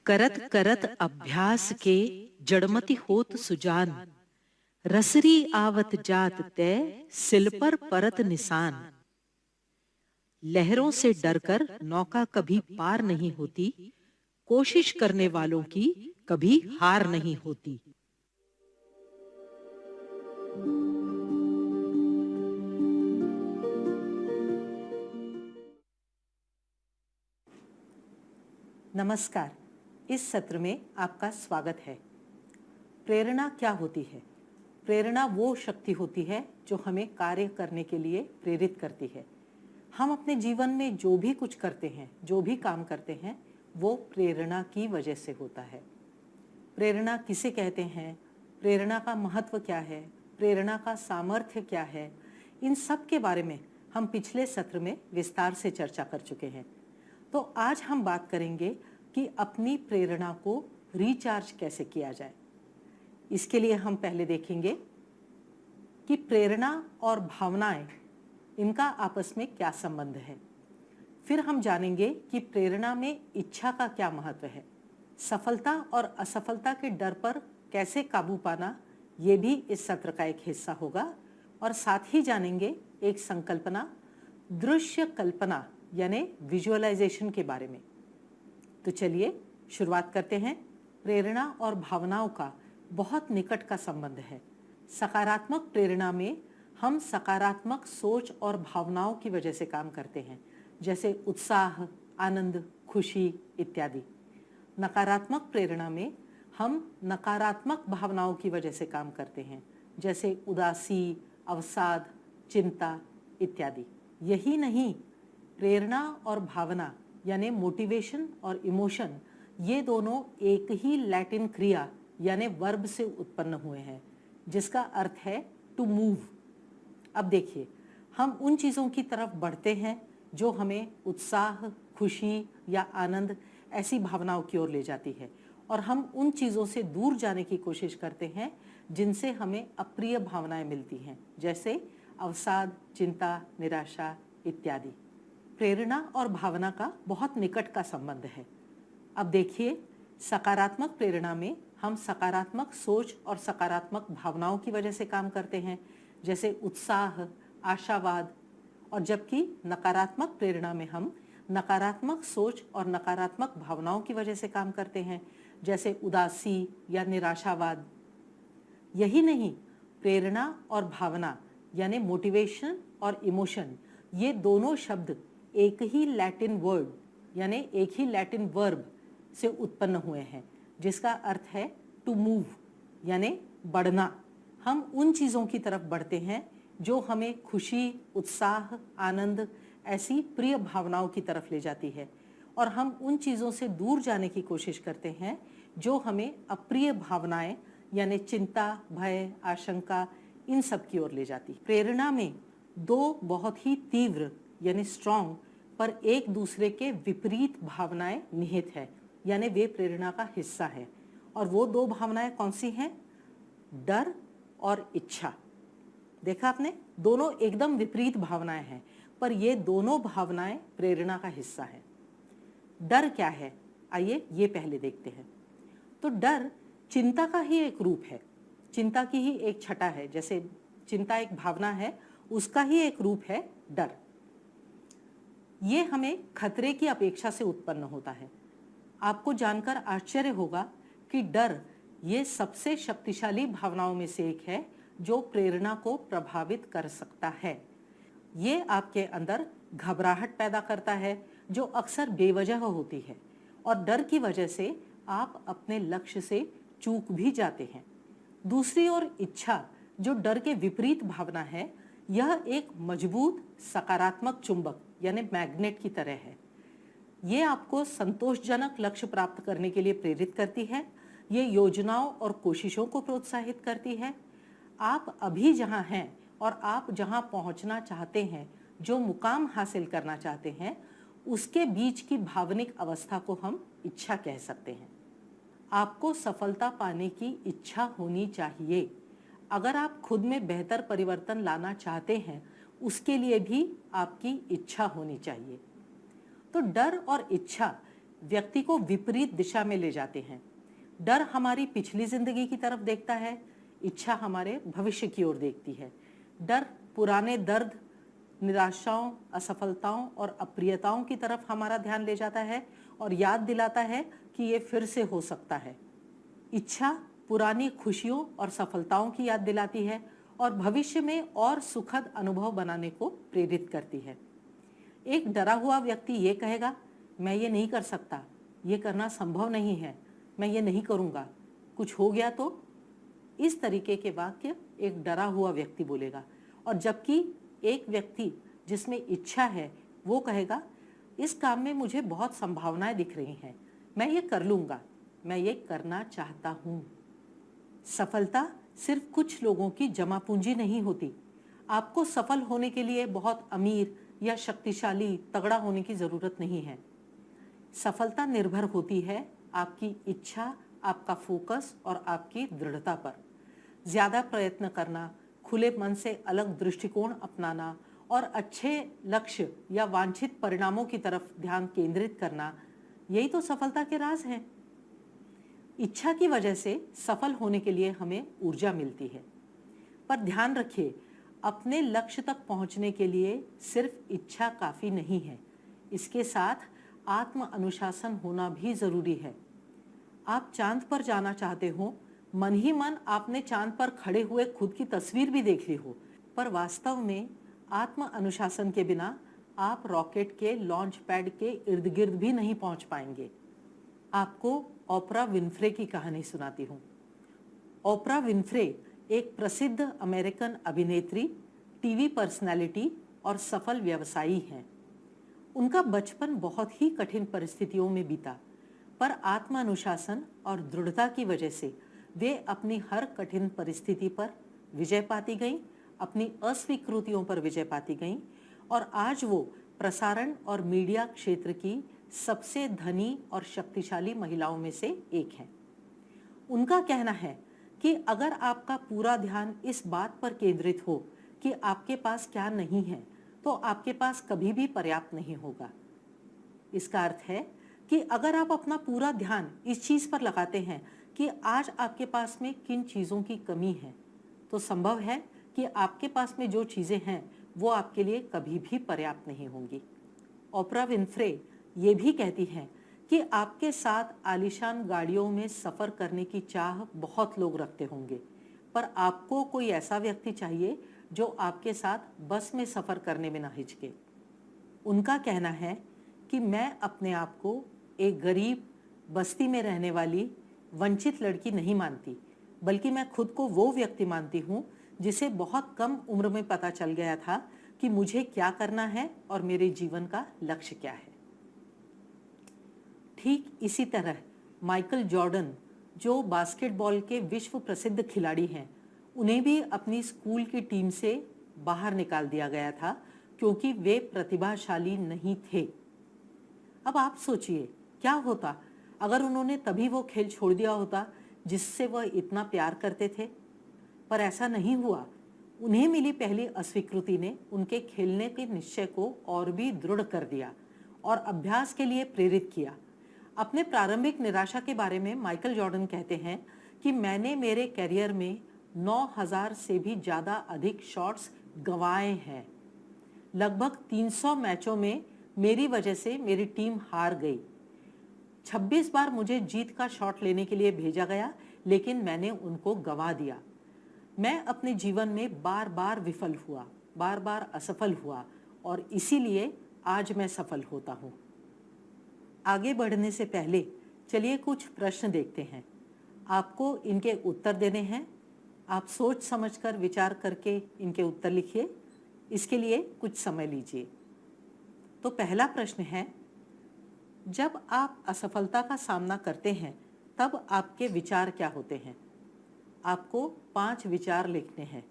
करत करत अभ्यास के जड़मति होत सुजान, रसरी आवत जात तय सिल पर परत निशान। लहरों से डरकर नौका कभी पार नहीं होती, कोशिश करने वालों की कभी हार नहीं होती। नमस्कार, इस सत्र में आपका स्वागत है। प्रेरणा क्या होती है? प्रेरणा वो शक्ति होती है जो हमें कार्य करने के लिए प्रेरित करती है। हम अपने जीवन में जो भी कुछ करते हैं, जो भी काम करते हैं, वो प्रेरणा की वजह से होता है। प्रेरणा किसे कहते हैं? प्रेरणा का महत्व क्या है? प्रेरणा का सामर्थ्य क्या है? इन सब के बारे में हम पिछले सत्र में विस्तार से चर्चा कर चुके हैं। तो आज हम बात करेंगे कि अपनी प्रेरणा को रिचार्ज कैसे किया जाए। इसके लिए हम पहले देखेंगे कि प्रेरणा और भावनाएं, इनका आपस में क्या संबंध है। फिर हम जानेंगे कि प्रेरणा में इच्छा का क्या महत्व है। सफलता और असफलता के डर पर कैसे काबू पाना, ये भी इस सत्र का एक हिस्सा होगा। और साथ ही जानेंगे एक संकल्पना, दृश्य कल्पना यानी विजुअलाइजेशन के बारे में। तो चलिए शुरुआत करते हैं। प्रेरणा और भावनाओं का बहुत निकट का संबंध है। सकारात्मक प्रेरणा में हम सकारात्मक सोच और भावनाओं की वजह से काम करते हैं, जैसे उत्साह, आनंद, खुशी इत्यादि। नकारात्मक प्रेरणा में हम नकारात्मक भावनाओं की वजह से काम करते हैं, जैसे उदासी, अवसाद, चिंता इत्यादि। यही नहीं, प्रेरणा और भावना यानी मोटिवेशन और इमोशन, ये दोनों एक ही लैटिन क्रिया यानी वर्ब से उत्पन्न हुए हैं, जिसका अर्थ है टू मूव। अब देखिए, हम उन चीज़ों की तरफ बढ़ते हैं जो हमें उत्साह, खुशी या आनंद ऐसी भावनाओं की ओर ले जाती है, और हम उन चीज़ों से दूर जाने की कोशिश करते हैं जिनसे हमें अप्रिय भावनाएं मिलती हैं, जैसे अवसाद, चिंता, निराशा इत्यादि। प्रेरणा और भावना का बहुत निकट का संबंध है। अब देखिए, सकारात्मक प्रेरणा में हम सकारात्मक सोच और सकारात्मक भावनाओं की वजह से काम करते हैं, जैसे उत्साह, आशावाद। और जबकि नकारात्मक प्रेरणा में हम नकारात्मक सोच और नकारात्मक भावनाओं की वजह से काम करते हैं, जैसे उदासी या निराशावाद। यही नहीं, प्रेरणा और भावना यानी मोटिवेशन और इमोशन, ये दोनों शब्द एक ही लैटिन वर्ड यानी एक ही लैटिन वर्ब से उत्पन्न हुए हैं, जिसका अर्थ है टू मूव यानी बढ़ना। हम उन चीज़ों की तरफ बढ़ते हैं जो हमें खुशी, उत्साह, आनंद ऐसी प्रिय भावनाओं की तरफ ले जाती है, और हम उन चीज़ों से दूर जाने की कोशिश करते हैं जो हमें अप्रिय भावनाएं यानी चिंता, भय, आशंका इन सब की ओर ले जाती। प्रेरणा में दो बहुत ही तीव्र यानी स्ट्रॉन्ग पर एक दूसरे के विपरीत भावनाएं निहित है, यानी वे प्रेरणा का हिस्सा है। और वो दो भावनाएं कौन सी हैं? डर और इच्छा। देखा आपने, दोनों एकदम विपरीत भावनाएं हैं, पर ये दोनों भावनाएं प्रेरणा का हिस्सा है। डर क्या है? आइए ये पहले देखते हैं। तो डर चिंता का ही एक रूप है, चिंता की ही एक छटा है। जैसे चिंता एक भावना है, उसका ही एक रूप है डर। ये हमें खतरे की अपेक्षा से उत्पन्न होता है। आपको जानकर आश्चर्य होगा कि डर ये सबसे शक्तिशाली भावनाओं में से एक है जो प्रेरणा को प्रभावित कर सकता है। ये आपके अंदर घबराहट पैदा करता है जो अक्सर बेवजह होती है, और डर की वजह से आप अपने लक्ष्य से चूक भी जाते हैं। दूसरी ओर इच्छा, जो डर के विपरीत भावना है, यह एक मजबूत सकारात्मक चुंबक यानी मैग्नेट की तरह है। ये आपको संतोषजनक लक्ष्य प्राप्त करने के लिए प्रेरित करती है। ये योजनाओं और कोशिशों को प्रोत्साहित करती है। आप अभी जहाँ हैं और आप जहाँ पहुँचना चाहते हैं, जो मुकाम हासिल करना चाहते हैं, उसके बीच की भावनिक अवस्था को हम इच्छा कह सकते हैं। आपको सफलता पाने की इच्छा होनी चाहिए। अगर आप खुद में बेहतर परिवर्तन लाना चाहते हैं, उसके लिए भी आपकी इच्छा होनी चाहिए। तो डर और इच्छा व्यक्ति को विपरीत दिशा में ले जाते हैं। डर हमारी पिछली जिंदगी की तरफ देखता है, इच्छा हमारे भविष्य की ओर देखती है। डर पुराने दर्द, निराशाओं, असफलताओं और अप्रियताओं की तरफ हमारा ध्यान ले जाता है और याद दिलाता है कि ये फिर से हो सकता है। इच्छा पुरानी खुशियों और सफलताओं की याद दिलाती है और भविष्य में और सुखद अनुभव बनाने को प्रेरित करती है। एक डरा हुआ व्यक्ति ये कहेगा, मैं ये नहीं कर सकता, ये करना संभव नहीं है, मैं ये नहीं करूँगा, कुछ हो गया तो। इस तरीके के वाक्य एक डरा हुआ व्यक्ति बोलेगा। और जबकि एक व्यक्ति जिसमें इच्छा है वो कहेगा, इस काम में मुझे बहुत संभावनाएं दिख रही हैं, मैं ये कर लूँगा, मैं ये करना चाहता हूँ। सफलता सिर्फ कुछ लोगों की जमा पूंजी नहीं होती। आपको सफल होने के लिए बहुत अमीर या शक्तिशाली, तगड़ा होने की ज़रूरत नहीं है। सफलता निर्भर होती है आपकी इच्छा, आपका फोकस और आपकी दृढ़ता पर। ज़्यादा प्रयत्न करना, खुले मन से अलग दृष्टिकोण अपनाना और अच्छे लक्ष्य या वांछित परिणामों की तरफ ध्यान केंद्रित करना, यही तो सफलता के राज हैं। इच्छा की वजह से सफल होने के लिए हमें ऊर्जा मिलती है। पर ध्यान रखिए, अपने लक्ष्य तक पहुंचने के लिए सिर्फ इच्छा काफ़ी नहीं है, इसके साथ आत्म अनुशासन होना भी ज़रूरी है। आप चांद पर जाना चाहते हो, मन ही मन आपने चांद पर खड़े हुए खुद की तस्वीर भी देख ली हो, पर वास्तव में आत्म अनुशासन के बिना आप रॉकेट के लॉन्च पैड के इर्द गिर्द भी नहीं पहुंच पाएंगे। आपको ओपरा विन्फ्रे की कहानी सुनाती हूँ। ओपरा विन्फ्रे एक प्रसिद्ध अमेरिकन अभिनेत्री, टीवी पर्सनैलिटी और सफल व्यवसायी हैं। उनका बचपन बहुत ही कठिन परिस्थितियों में बीता, पर आत्म अनुशासन और दृढ़ता की वजह से वे अपनी हर कठिन परिस्थिति पर विजय पाती गईं, अपनी अस्वीकृतियों पर विजय पाती गईं और आज वो प्रसारण और मीडिया क्षेत्र की सबसे धनी और शक्तिशाली महिलाओं में से एक हैं। उनका कहना है कि अगर आपका पूरा ध्यान इस बात पर केंद्रित हो कि आपके पास क्या नहीं है, तो आपके पास कभी भी पर्याप्त नहीं होगा। इसका अर्थ है कि अगर आप अपना पूरा ध्यान इस चीज़ पर लगाते हैं कि आज आपके पास में किन चीज़ों की कमी है, तो संभव है कि आपके पास में जो चीज़ें हैं वो आपके लिए कभी भी पर्याप्त नहीं होंगी। ओपरा विन्फ्रे ये भी कहती हैं कि आपके साथ आलीशान गाड़ियों में सफ़र करने की चाह बहुत लोग रखते होंगे, पर आपको कोई ऐसा व्यक्ति चाहिए जो आपके साथ बस में सफ़र करने में ना हिचके। उनका कहना है कि मैं अपने आप को एक गरीब, बस्ती में रहने वाली, वंचित लड़की नहीं मानती, बल्कि मैं खुद को वो व्यक्ति मानती हूँ जिसे बहुत कम उम्र में पता चल गया था कि मुझे क्या करना है और मेरे जीवन का लक्ष्य क्या है। ठीक इसी तरह माइकल जॉर्डन, जो बास्केटबॉल के विश्व प्रसिद्ध खिलाड़ी हैं, उन्हें भी अपनी स्कूल की टीम से बाहर निकाल दिया गया था क्योंकि वे प्रतिभाशाली नहीं थे। अब आप सोचिए, क्या होता अगर उन्होंने तभी वो खेल छोड़ दिया होता जिससे वह इतना प्यार करते थे। पर ऐसा नहीं हुआ। उन्हें मिली पहली अस्वीकृति ने उनके खेलने के निश्चय को और भी दृढ़ कर दिया और अभ्यास के लिए प्रेरित किया। अपने प्रारंभिक निराशा के बारे में माइकल जॉर्डन कहते हैं कि मैंने मेरे करियर में 9000 से भी ज़्यादा अधिक शॉट्स गंवाए हैं। लगभग 300 मैचों में मेरी वजह से मेरी टीम हार गई। 26 बार मुझे जीत का शॉट लेने के लिए भेजा गया, लेकिन मैंने उनको गंवा दिया। मैं अपने जीवन में बार बार विफल हुआ, बार बार असफल हुआ और इसीलिए आज मैं सफल होता हूँ। आगे बढ़ने से पहले चलिए कुछ प्रश्न देखते हैं। आपको इनके उत्तर देने हैं। आप सोच समझकर विचार करके इनके उत्तर लिखिए। इसके लिए कुछ समय लीजिए। तो पहला प्रश्न है, जब आप असफलता का सामना करते हैं तब आपके विचार क्या होते हैं? आपको 5 विचार लिखने हैं।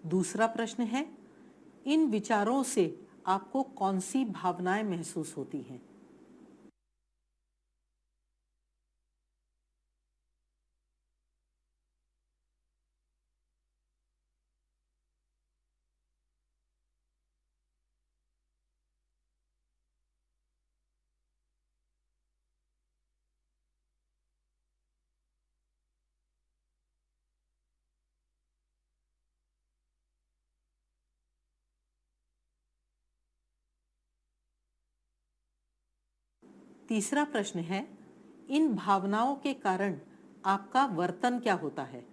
दूसरा प्रश्न है, इन विचारों से आपको कौन सी भावनाएं महसूस होती हैं? तीसरा प्रश्न है, इन भावनाओं के कारण आपका वर्तन क्या होता है?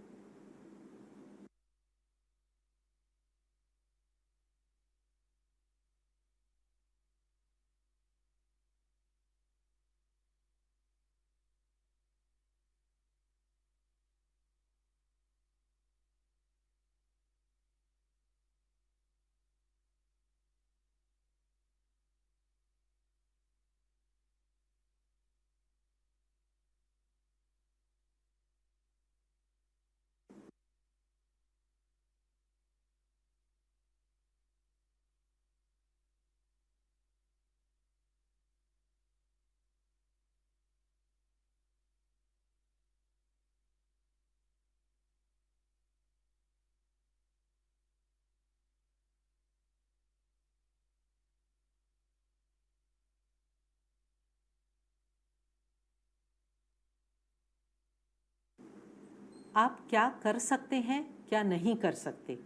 आप क्या कर सकते हैं, क्या नहीं कर सकते?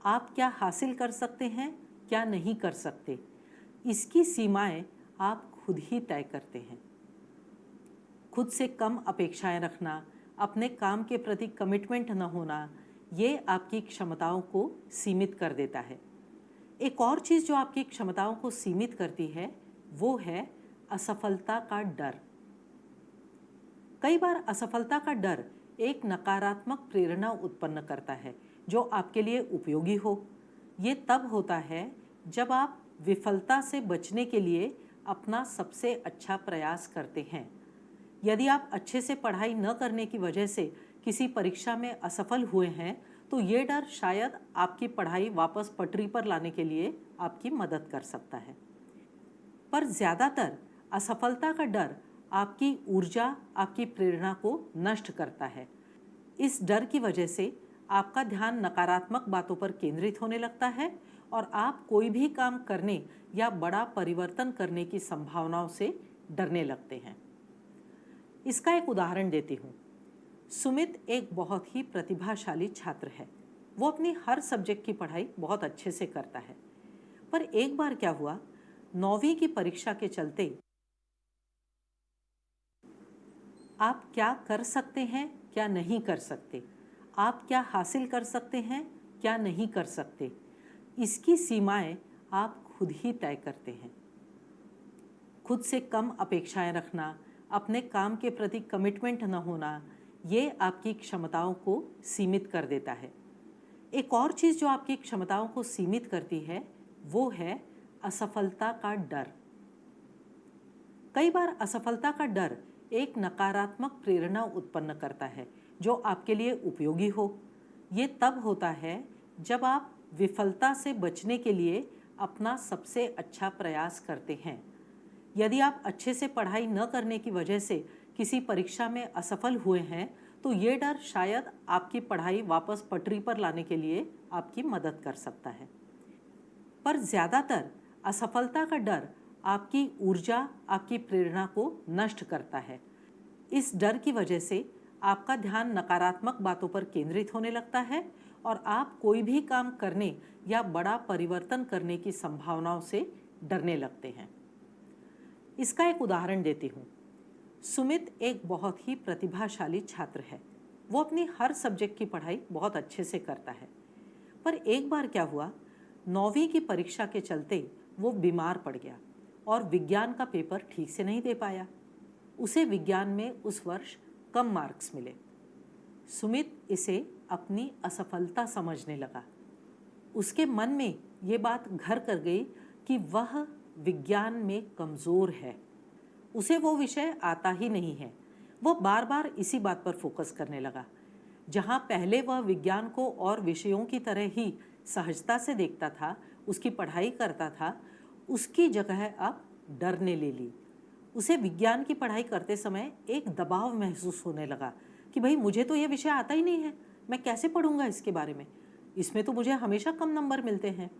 आप क्या हासिल कर सकते हैं, क्या नहीं कर सकते? इसकी सीमाएं आप खुद ही तय करते हैं। खुद से कम अपेक्षाएं रखना, अपने काम के प्रति कमिटमेंट न होना, ये आपकी क्षमताओं को सीमित कर देता है। एक और चीज़ जो आपकी क्षमताओं को सीमित करती है, वो है असफलता का डर। कई बार असफलता का डर एक नकारात्मक प्रेरणा उत्पन्न करता है जो आपके लिए उपयोगी हो। ये तब होता है जब आप विफलता से बचने के लिए अपना सबसे अच्छा प्रयास करते हैं। यदि आप अच्छे से पढ़ाई न करने की वजह से किसी परीक्षा में असफल हुए हैं, तो ये डर शायद आपकी पढ़ाई वापस पटरी पर लाने के लिए आपकी मदद कर सकता है। पर ज़्यादातर असफलता का डर आपकी ऊर्जा, आपकी प्रेरणा को नष्ट करता है। इस डर की वजह से आपका ध्यान नकारात्मक बातों पर केंद्रित होने लगता है और आप कोई भी काम करने या बड़ा परिवर्तन करने की संभावनाओं से डरने लगते हैं। इसका एक उदाहरण देती हूँ। सुमित एक बहुत ही प्रतिभाशाली छात्र है। वो अपनी हर सब्जेक्ट की पढ़ाई बहुत अच्छे से करता है। पर एक बार क्या हुआ, 9वीं की परीक्षा के चलते आप क्या कर सकते हैं, क्या नहीं कर सकते? आप क्या हासिल कर सकते हैं, क्या नहीं कर सकते? इसकी सीमाएं आप खुद ही तय करते हैं। खुद से कम अपेक्षाएं रखना, अपने काम के प्रति कमिटमेंट न होना, ये आपकी क्षमताओं को सीमित कर देता है। एक और चीज़ जो आपकी क्षमताओं को सीमित करती है, वो है असफलता का डर। कई बार असफलता का डर एक नकारात्मक प्रेरणा उत्पन्न करता है जो आपके लिए उपयोगी हो। ये तब होता है जब आप विफलता से बचने के लिए अपना सबसे अच्छा प्रयास करते हैं। यदि आप अच्छे से पढ़ाई न करने की वजह से किसी परीक्षा में असफल हुए हैं, तो ये डर शायद आपकी पढ़ाई वापस पटरी पर लाने के लिए आपकी मदद कर सकता है। पर ज़्यादातर असफलता का डर आपकी ऊर्जा, आपकी प्रेरणा को नष्ट करता है। इस डर की वजह से आपका ध्यान नकारात्मक बातों पर केंद्रित होने लगता है और आप कोई भी काम करने या बड़ा परिवर्तन करने की संभावनाओं से डरने लगते हैं। इसका एक उदाहरण देती हूँ। सुमित एक बहुत ही प्रतिभाशाली छात्र है। वो अपनी हर सब्जेक्ट की पढ़ाई बहुत अच्छे से करता है। पर एक बार क्या हुआ, 9वीं की परीक्षा के चलते वो बीमार पड़ गया और विज्ञान का पेपर ठीक से नहीं दे पाया। उसे विज्ञान में उस वर्ष कम मार्क्स मिले। सुमित इसे अपनी असफलता समझने लगा। उसके मन में ये बात घर कर गई कि वह विज्ञान में कमज़ोर है। उसे वो विषय आता ही नहीं है। वह बार बार इसी बात पर फोकस करने लगा। जहाँ पहले वह विज्ञान को और विषयों की तरह ही सहजता से देखता था, उसकी पढ़ाई करता था, उसकी जगह अब डर ने ले ली। उसे विज्ञान की पढ़ाई करते समय एक दबाव महसूस होने लगा कि भाई मुझे तो ये विषय आता ही नहीं है, मैं कैसे पढ़ूंगा इसके बारे में, इसमें तो मुझे हमेशा कम नंबर मिलते हैं।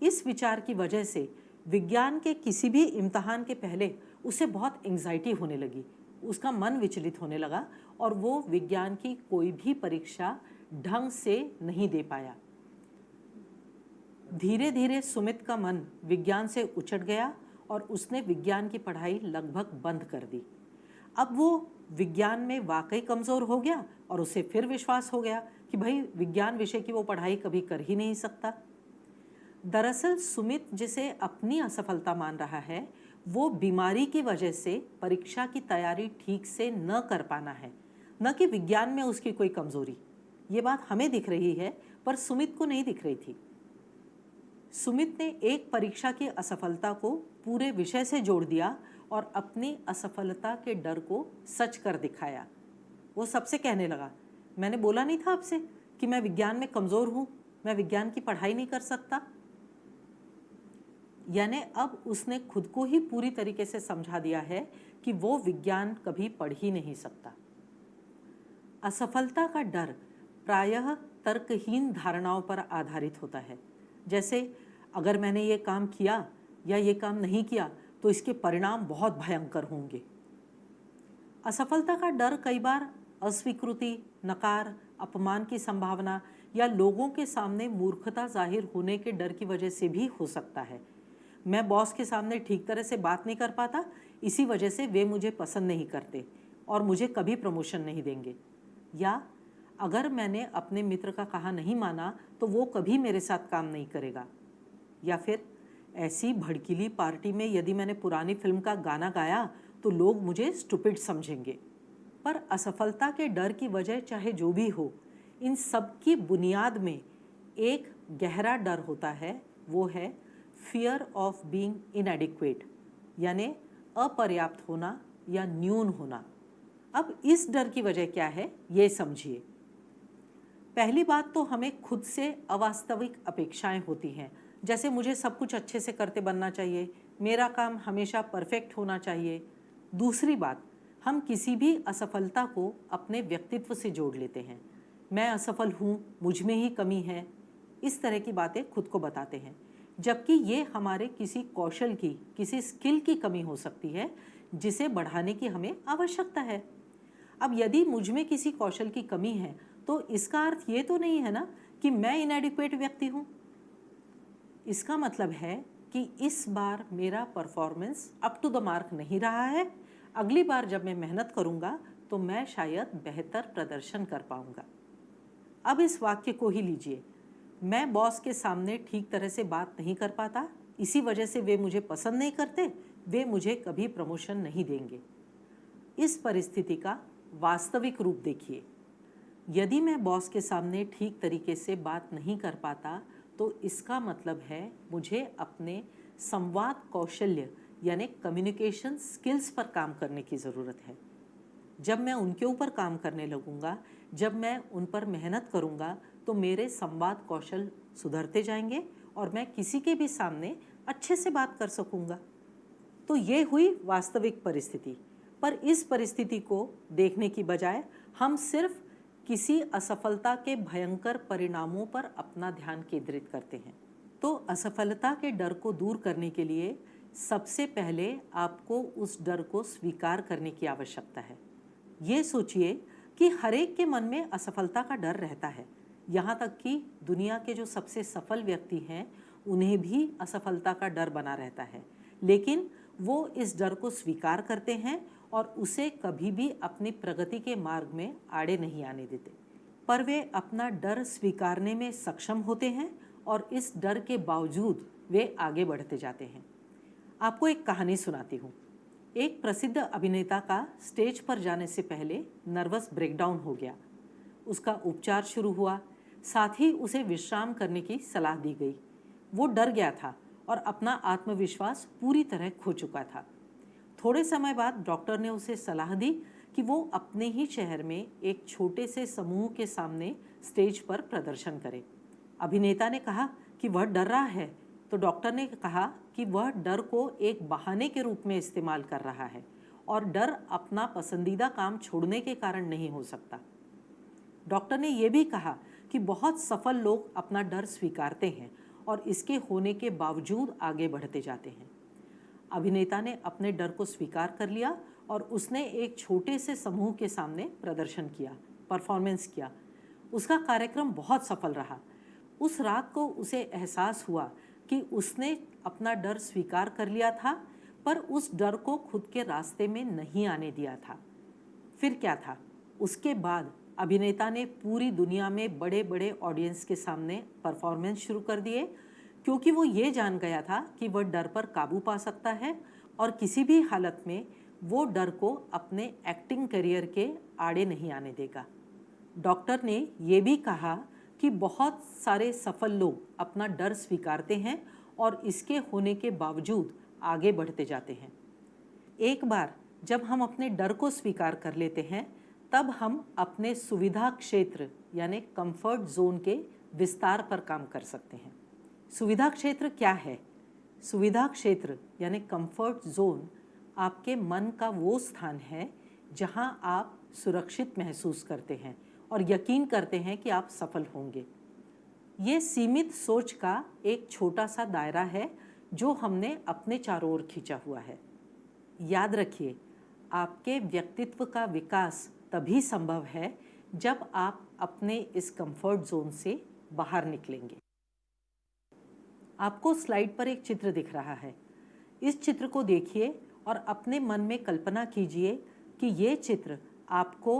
इस विचार की वजह से विज्ञान के किसी भी इम्तहान के पहले उसे बहुत एंग्जाइटी होने लगी, उसका मन विचलित होने लगा और वो विज्ञान की कोई भी परीक्षा ढंग से नहीं दे पाया। धीरे धीरे सुमित का मन विज्ञान से उचट गया और उसने विज्ञान की पढ़ाई लगभग बंद कर दी। अब वो विज्ञान में वाकई कमज़ोर हो गया और उसे फिर विश्वास हो गया कि भाई विज्ञान विषय की वो पढ़ाई कभी कर ही नहीं सकता। दरअसल सुमित जिसे अपनी असफलता मान रहा है, वो बीमारी की वजह से परीक्षा की तैयारी ठीक से न कर पाना है, न कि विज्ञान में उसकी कोई कमज़ोरी। ये बात हमें दिख रही है पर सुमित को नहीं दिख रही थी। सुमित ने एक परीक्षा की असफलता को पूरे विषय से जोड़ दिया और अपनी असफलता के डर को सच कर दिखाया। वो सबसे कहने लगा, मैंने बोला नहीं था आपसे कि मैं विज्ञान में कमज़ोर हूँ, मैं विज्ञान की पढ़ाई नहीं कर सकता। यानी अब उसने खुद को ही पूरी तरीके से समझा दिया है कि वो विज्ञान कभी पढ़ ही नहीं सकता। असफलता का डर प्रायः तर्कहीन धारणाओं पर आधारित होता है, जैसे अगर मैंने ये काम किया या ये काम नहीं किया तो इसके परिणाम बहुत भयंकर होंगे। असफलता का डर कई बार अस्वीकृति, नकार, अपमान की संभावना या लोगों के सामने मूर्खता जाहिर होने के डर की वजह से भी हो सकता है। मैं बॉस के सामने ठीक तरह से बात नहीं कर पाता, इसी वजह से वे मुझे पसंद नहीं करते और मुझे कभी प्रमोशन नहीं देंगे। या अगर मैंने अपने मित्र का कहा नहीं माना तो वो कभी मेरे साथ काम नहीं करेगा। या फिर ऐसी भड़कीली पार्टी में यदि मैंने पुरानी फिल्म का गाना गाया तो लोग मुझे स्टूपिड समझेंगे। पर असफलता के डर की वजह चाहे जो भी हो, इन सब की बुनियाद में एक गहरा डर होता है, वो है फियर ऑफ बीइंग इनएडिक्वेट, यानी अपर्याप्त होना या न्यून होना। अब इस डर की वजह क्या है ये समझिए। पहली बात तो हमें खुद से अवास्तविक अपेक्षाएं होती हैं, जैसे मुझे सब कुछ अच्छे से करते बनना चाहिए, मेरा काम हमेशा परफेक्ट होना चाहिए। दूसरी बात, हम किसी भी असफलता को अपने व्यक्तित्व से जोड़ लेते हैं। मैं असफल हूँ, मुझ में ही कमी है, इस तरह की बातें खुद को बताते हैं, जबकि ये हमारे किसी कौशल की, किसी स्किल की कमी हो सकती है जिसे बढ़ाने की हमें आवश्यकता है। अब यदि मुझ में किसी कौशल की कमी है तो इसका अर्थ ये तो नहीं है ना कि मैं इनएडिक्वेट व्यक्ति हूँ। इसका मतलब है कि इस बार मेरा performance up to the mark नहीं रहा है, अगली बार जब मैं मेहनत करूँगा तो मैं शायद बेहतर प्रदर्शन कर पाऊँगा। अब इस वाक्य को ही लीजिए, मैं बॉस के सामने ठीक तरह से बात नहीं कर पाता, इसी वजह से वे मुझे पसंद नहीं करते, वे मुझे कभी प्रमोशन नहीं देंगे। इस परिस्थिति का वास्तविक रूप देखिए। यदि मैं बॉस के सामने ठीक तरीके से बात नहीं कर पाता तो इसका मतलब है मुझे अपने संवाद कौशल्य यानी कम्युनिकेशन स्किल्स पर काम करने की ज़रूरत है। जब मैं उनके ऊपर काम करने लगूंगा, जब मैं उन पर मेहनत करूंगा तो मेरे संवाद कौशल सुधरते जाएंगे और मैं किसी के भी सामने अच्छे से बात कर सकूंगा। तो ये हुई वास्तविक परिस्थिति। पर इस परिस्थिति को देखने की बजाय हम सिर्फ किसी असफलता के भयंकर परिणामों पर अपना ध्यान केंद्रित करते हैं। तो असफलता के डर को दूर करने के लिए सबसे पहले आपको उस डर को स्वीकार करने की आवश्यकता है। ये सोचिए कि हर एक के मन में असफलता का डर रहता है, यहाँ तक कि दुनिया के जो सबसे सफल व्यक्ति हैं उन्हें भी असफलता का डर बना रहता है, लेकिन वो इस डर को स्वीकार करते हैं और उसे कभी भी अपनी प्रगति के मार्ग में आड़े नहीं आने देते। पर वे अपना डर स्वीकारने में सक्षम होते हैं और इस डर के बावजूद वे आगे बढ़ते जाते हैं। आपको एक कहानी सुनाती हूँ। एक प्रसिद्ध अभिनेता का स्टेज पर जाने से पहले नर्वस ब्रेकडाउन हो गया। उसका उपचार शुरू हुआ, साथ ही उसे विश्राम करने की सलाह दी गई। वो डर गया था और अपना आत्मविश्वास पूरी तरह खो चुका था। थोड़े समय बाद डॉक्टर ने उसे सलाह दी कि वो अपने ही शहर में एक छोटे से समूह के सामने स्टेज पर प्रदर्शन करे। अभिनेता ने कहा कि वह डर रहा है, तो डॉक्टर ने कहा कि वह डर को एक बहाने के रूप में इस्तेमाल कर रहा है और डर अपना पसंदीदा काम छोड़ने के कारण नहीं हो सकता। डॉक्टर ने यह भी कहा कि बहुत सफल लोग अपना डर स्वीकारते हैं और इसके होने के बावजूद आगे बढ़ते जाते हैं। अभिनेता ने अपने डर को स्वीकार कर लिया और उसने एक छोटे से समूह के सामने प्रदर्शन किया, परफॉर्मेंस किया। उसका कार्यक्रम बहुत सफल रहा। उस रात को उसे एहसास हुआ कि उसने अपना डर स्वीकार कर लिया था, पर उस डर को खुद के रास्ते में नहीं आने दिया था। फिर क्या था? उसके बाद अभिनेता ने पूरी दुनिया में बड़े बड़े ऑडियंस के सामने परफॉर्मेंस शुरू कर दिए, क्योंकि वो ये जान गया था कि वह डर पर काबू पा सकता है और किसी भी हालत में वो डर को अपने एक्टिंग करियर के आड़े नहीं आने देगा। डॉक्टर ने ये भी कहा कि बहुत सारे सफल लोग अपना डर स्वीकारते हैं और इसके होने के बावजूद आगे बढ़ते जाते हैं। एक बार जब हम अपने डर को स्वीकार कर लेते हैं, तब हम अपने सुविधा क्षेत्र यानी कंफर्ट जोन के विस्तार पर काम कर सकते हैं। सुविधा क्षेत्र क्या है? सुविधा क्षेत्र यानी कंफर्ट जोन आपके मन का वो स्थान है जहां आप सुरक्षित महसूस करते हैं और यकीन करते हैं कि आप सफल होंगे। ये सीमित सोच का एक छोटा सा दायरा है जो हमने अपने चारों ओर खींचा हुआ है। याद रखिए, आपके व्यक्तित्व का विकास तभी संभव है जब आप अपने इस कंफर्ट जोन से बाहर निकलेंगे। आपको स्लाइड पर एक चित्र दिख रहा है। इस चित्र को देखिए और अपने मन में कल्पना कीजिए कि ये चित्र आपको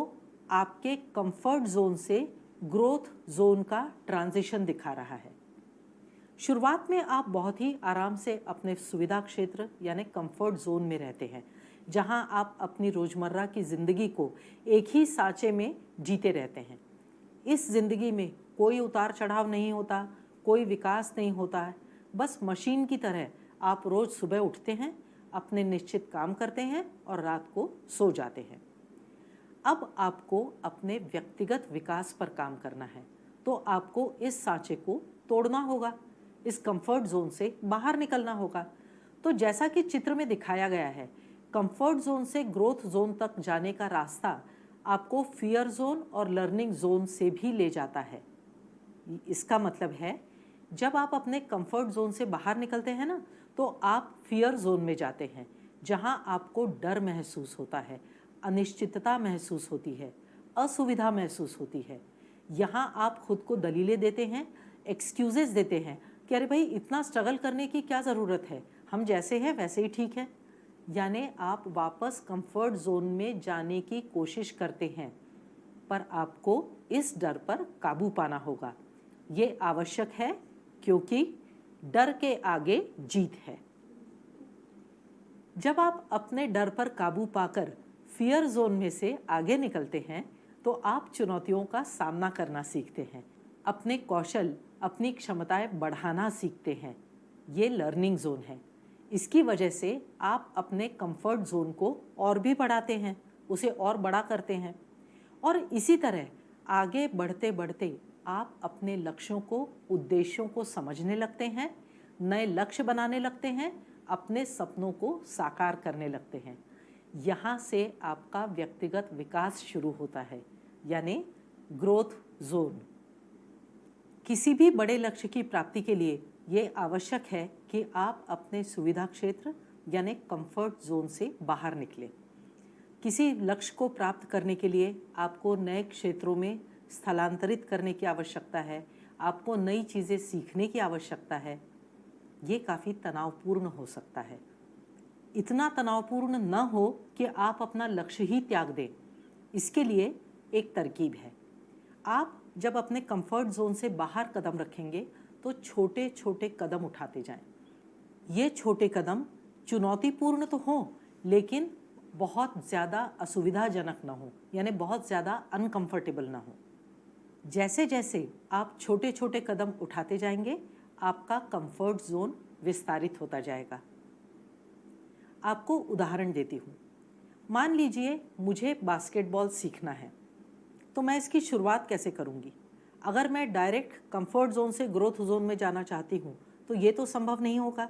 आपके कंफर्ट जोन से ग्रोथ जोन का ट्रांजिशन दिखा रहा है। शुरुआत में आप बहुत ही आराम से अपने सुविधा क्षेत्र यानी कंफर्ट जोन में रहते हैं, जहां आप अपनी रोजमर्रा की जिंदगी को एक ही सांचे में जीते रहते हैं। इस जिंदगी में कोई उतार चढ़ाव नहीं होता, कोई विकास नहीं होता है। बस मशीन की तरह आप रोज सुबह उठते हैं, अपने निश्चित काम करते हैं और रात को सो जाते हैं। अब आपको अपने व्यक्तिगत विकास पर काम करना है, तो आपको इस सांचे को तोड़ना होगा, इस कंफर्ट जोन से बाहर निकलना होगा। तो जैसा कि चित्र में दिखाया गया है, कंफर्ट जोन से ग्रोथ जोन तक जाने का रास्ता आपको फियर जोन और लर्निंग जोन से भी ले जाता है। इसका मतलब है, जब आप अपने कंफर्ट जोन से बाहर निकलते हैं ना, तो आप फियर जोन में जाते हैं, जहां आपको डर महसूस होता है, अनिश्चितता महसूस होती है, असुविधा महसूस होती है। यहाँ आप खुद को दलीलें देते हैं, एक्सक्यूजेस देते हैं कि अरे भाई, इतना स्ट्रगल करने की क्या ज़रूरत है, हम जैसे हैं वैसे ही ठीक है। यानी आप वापस कंफर्ट जोन में जाने की कोशिश करते हैं, पर आपको इस डर पर काबू पाना होगा। ये आवश्यक है, क्योंकि डर के आगे जीत है। जब आप अपने डर पर काबू पाकर फियर जोन में से आगे निकलते हैं, तो आप चुनौतियों का सामना करना सीखते हैं, अपने कौशल, अपनी क्षमताएं बढ़ाना सीखते हैं। ये लर्निंग जोन है। इसकी वजह से आप अपने कंफर्ट जोन को और भी बढ़ाते हैं, उसे और बड़ा करते हैं, और इसी तरह आगे बढ़ते बढ़ते आप अपने लक्ष्यों को, उद्देश्यों को समझने लगते हैं, नए लक्ष्य बनाने लगते हैं, अपने सपनों को साकार करने लगते हैं। यहाँ से आपका व्यक्तिगत विकास शुरू होता है, यानी ग्रोथ जोन। किसी भी बड़े लक्ष्य की प्राप्ति के लिए ये आवश्यक है कि आप अपने सुविधा क्षेत्र यानी कंफर्ट जोन से बाहर निकलें। किसी लक्ष्य को प्राप्त करने के लिए आपको नए क्षेत्रों में स्थलांतरित करने की आवश्यकता है, आपको नई चीज़ें सीखने की आवश्यकता है। ये काफ़ी तनावपूर्ण हो सकता है। इतना तनावपूर्ण न हो कि आप अपना लक्ष्य ही त्याग दें। इसके लिए एक तरकीब है। आप जब अपने कंफर्ट जोन से बाहर कदम रखेंगे, तो छोटे छोटे कदम उठाते जाएं। ये छोटे कदम चुनौतीपूर्ण तो हों, लेकिन बहुत ज़्यादा असुविधाजनक ना हो, यानी बहुत ज़्यादा अनकंफर्टेबल ना हो। जैसे जैसे आप छोटे छोटे कदम उठाते जाएंगे, आपका कंफर्ट जोन विस्तारित होता जाएगा। आपको उदाहरण देती हूँ। मान लीजिए मुझे बास्केटबॉल सीखना है, तो मैं इसकी शुरुआत कैसे करूँगी? अगर मैं डायरेक्ट कंफर्ट जोन से ग्रोथ जोन में जाना चाहती हूँ, तो ये तो संभव नहीं होगा।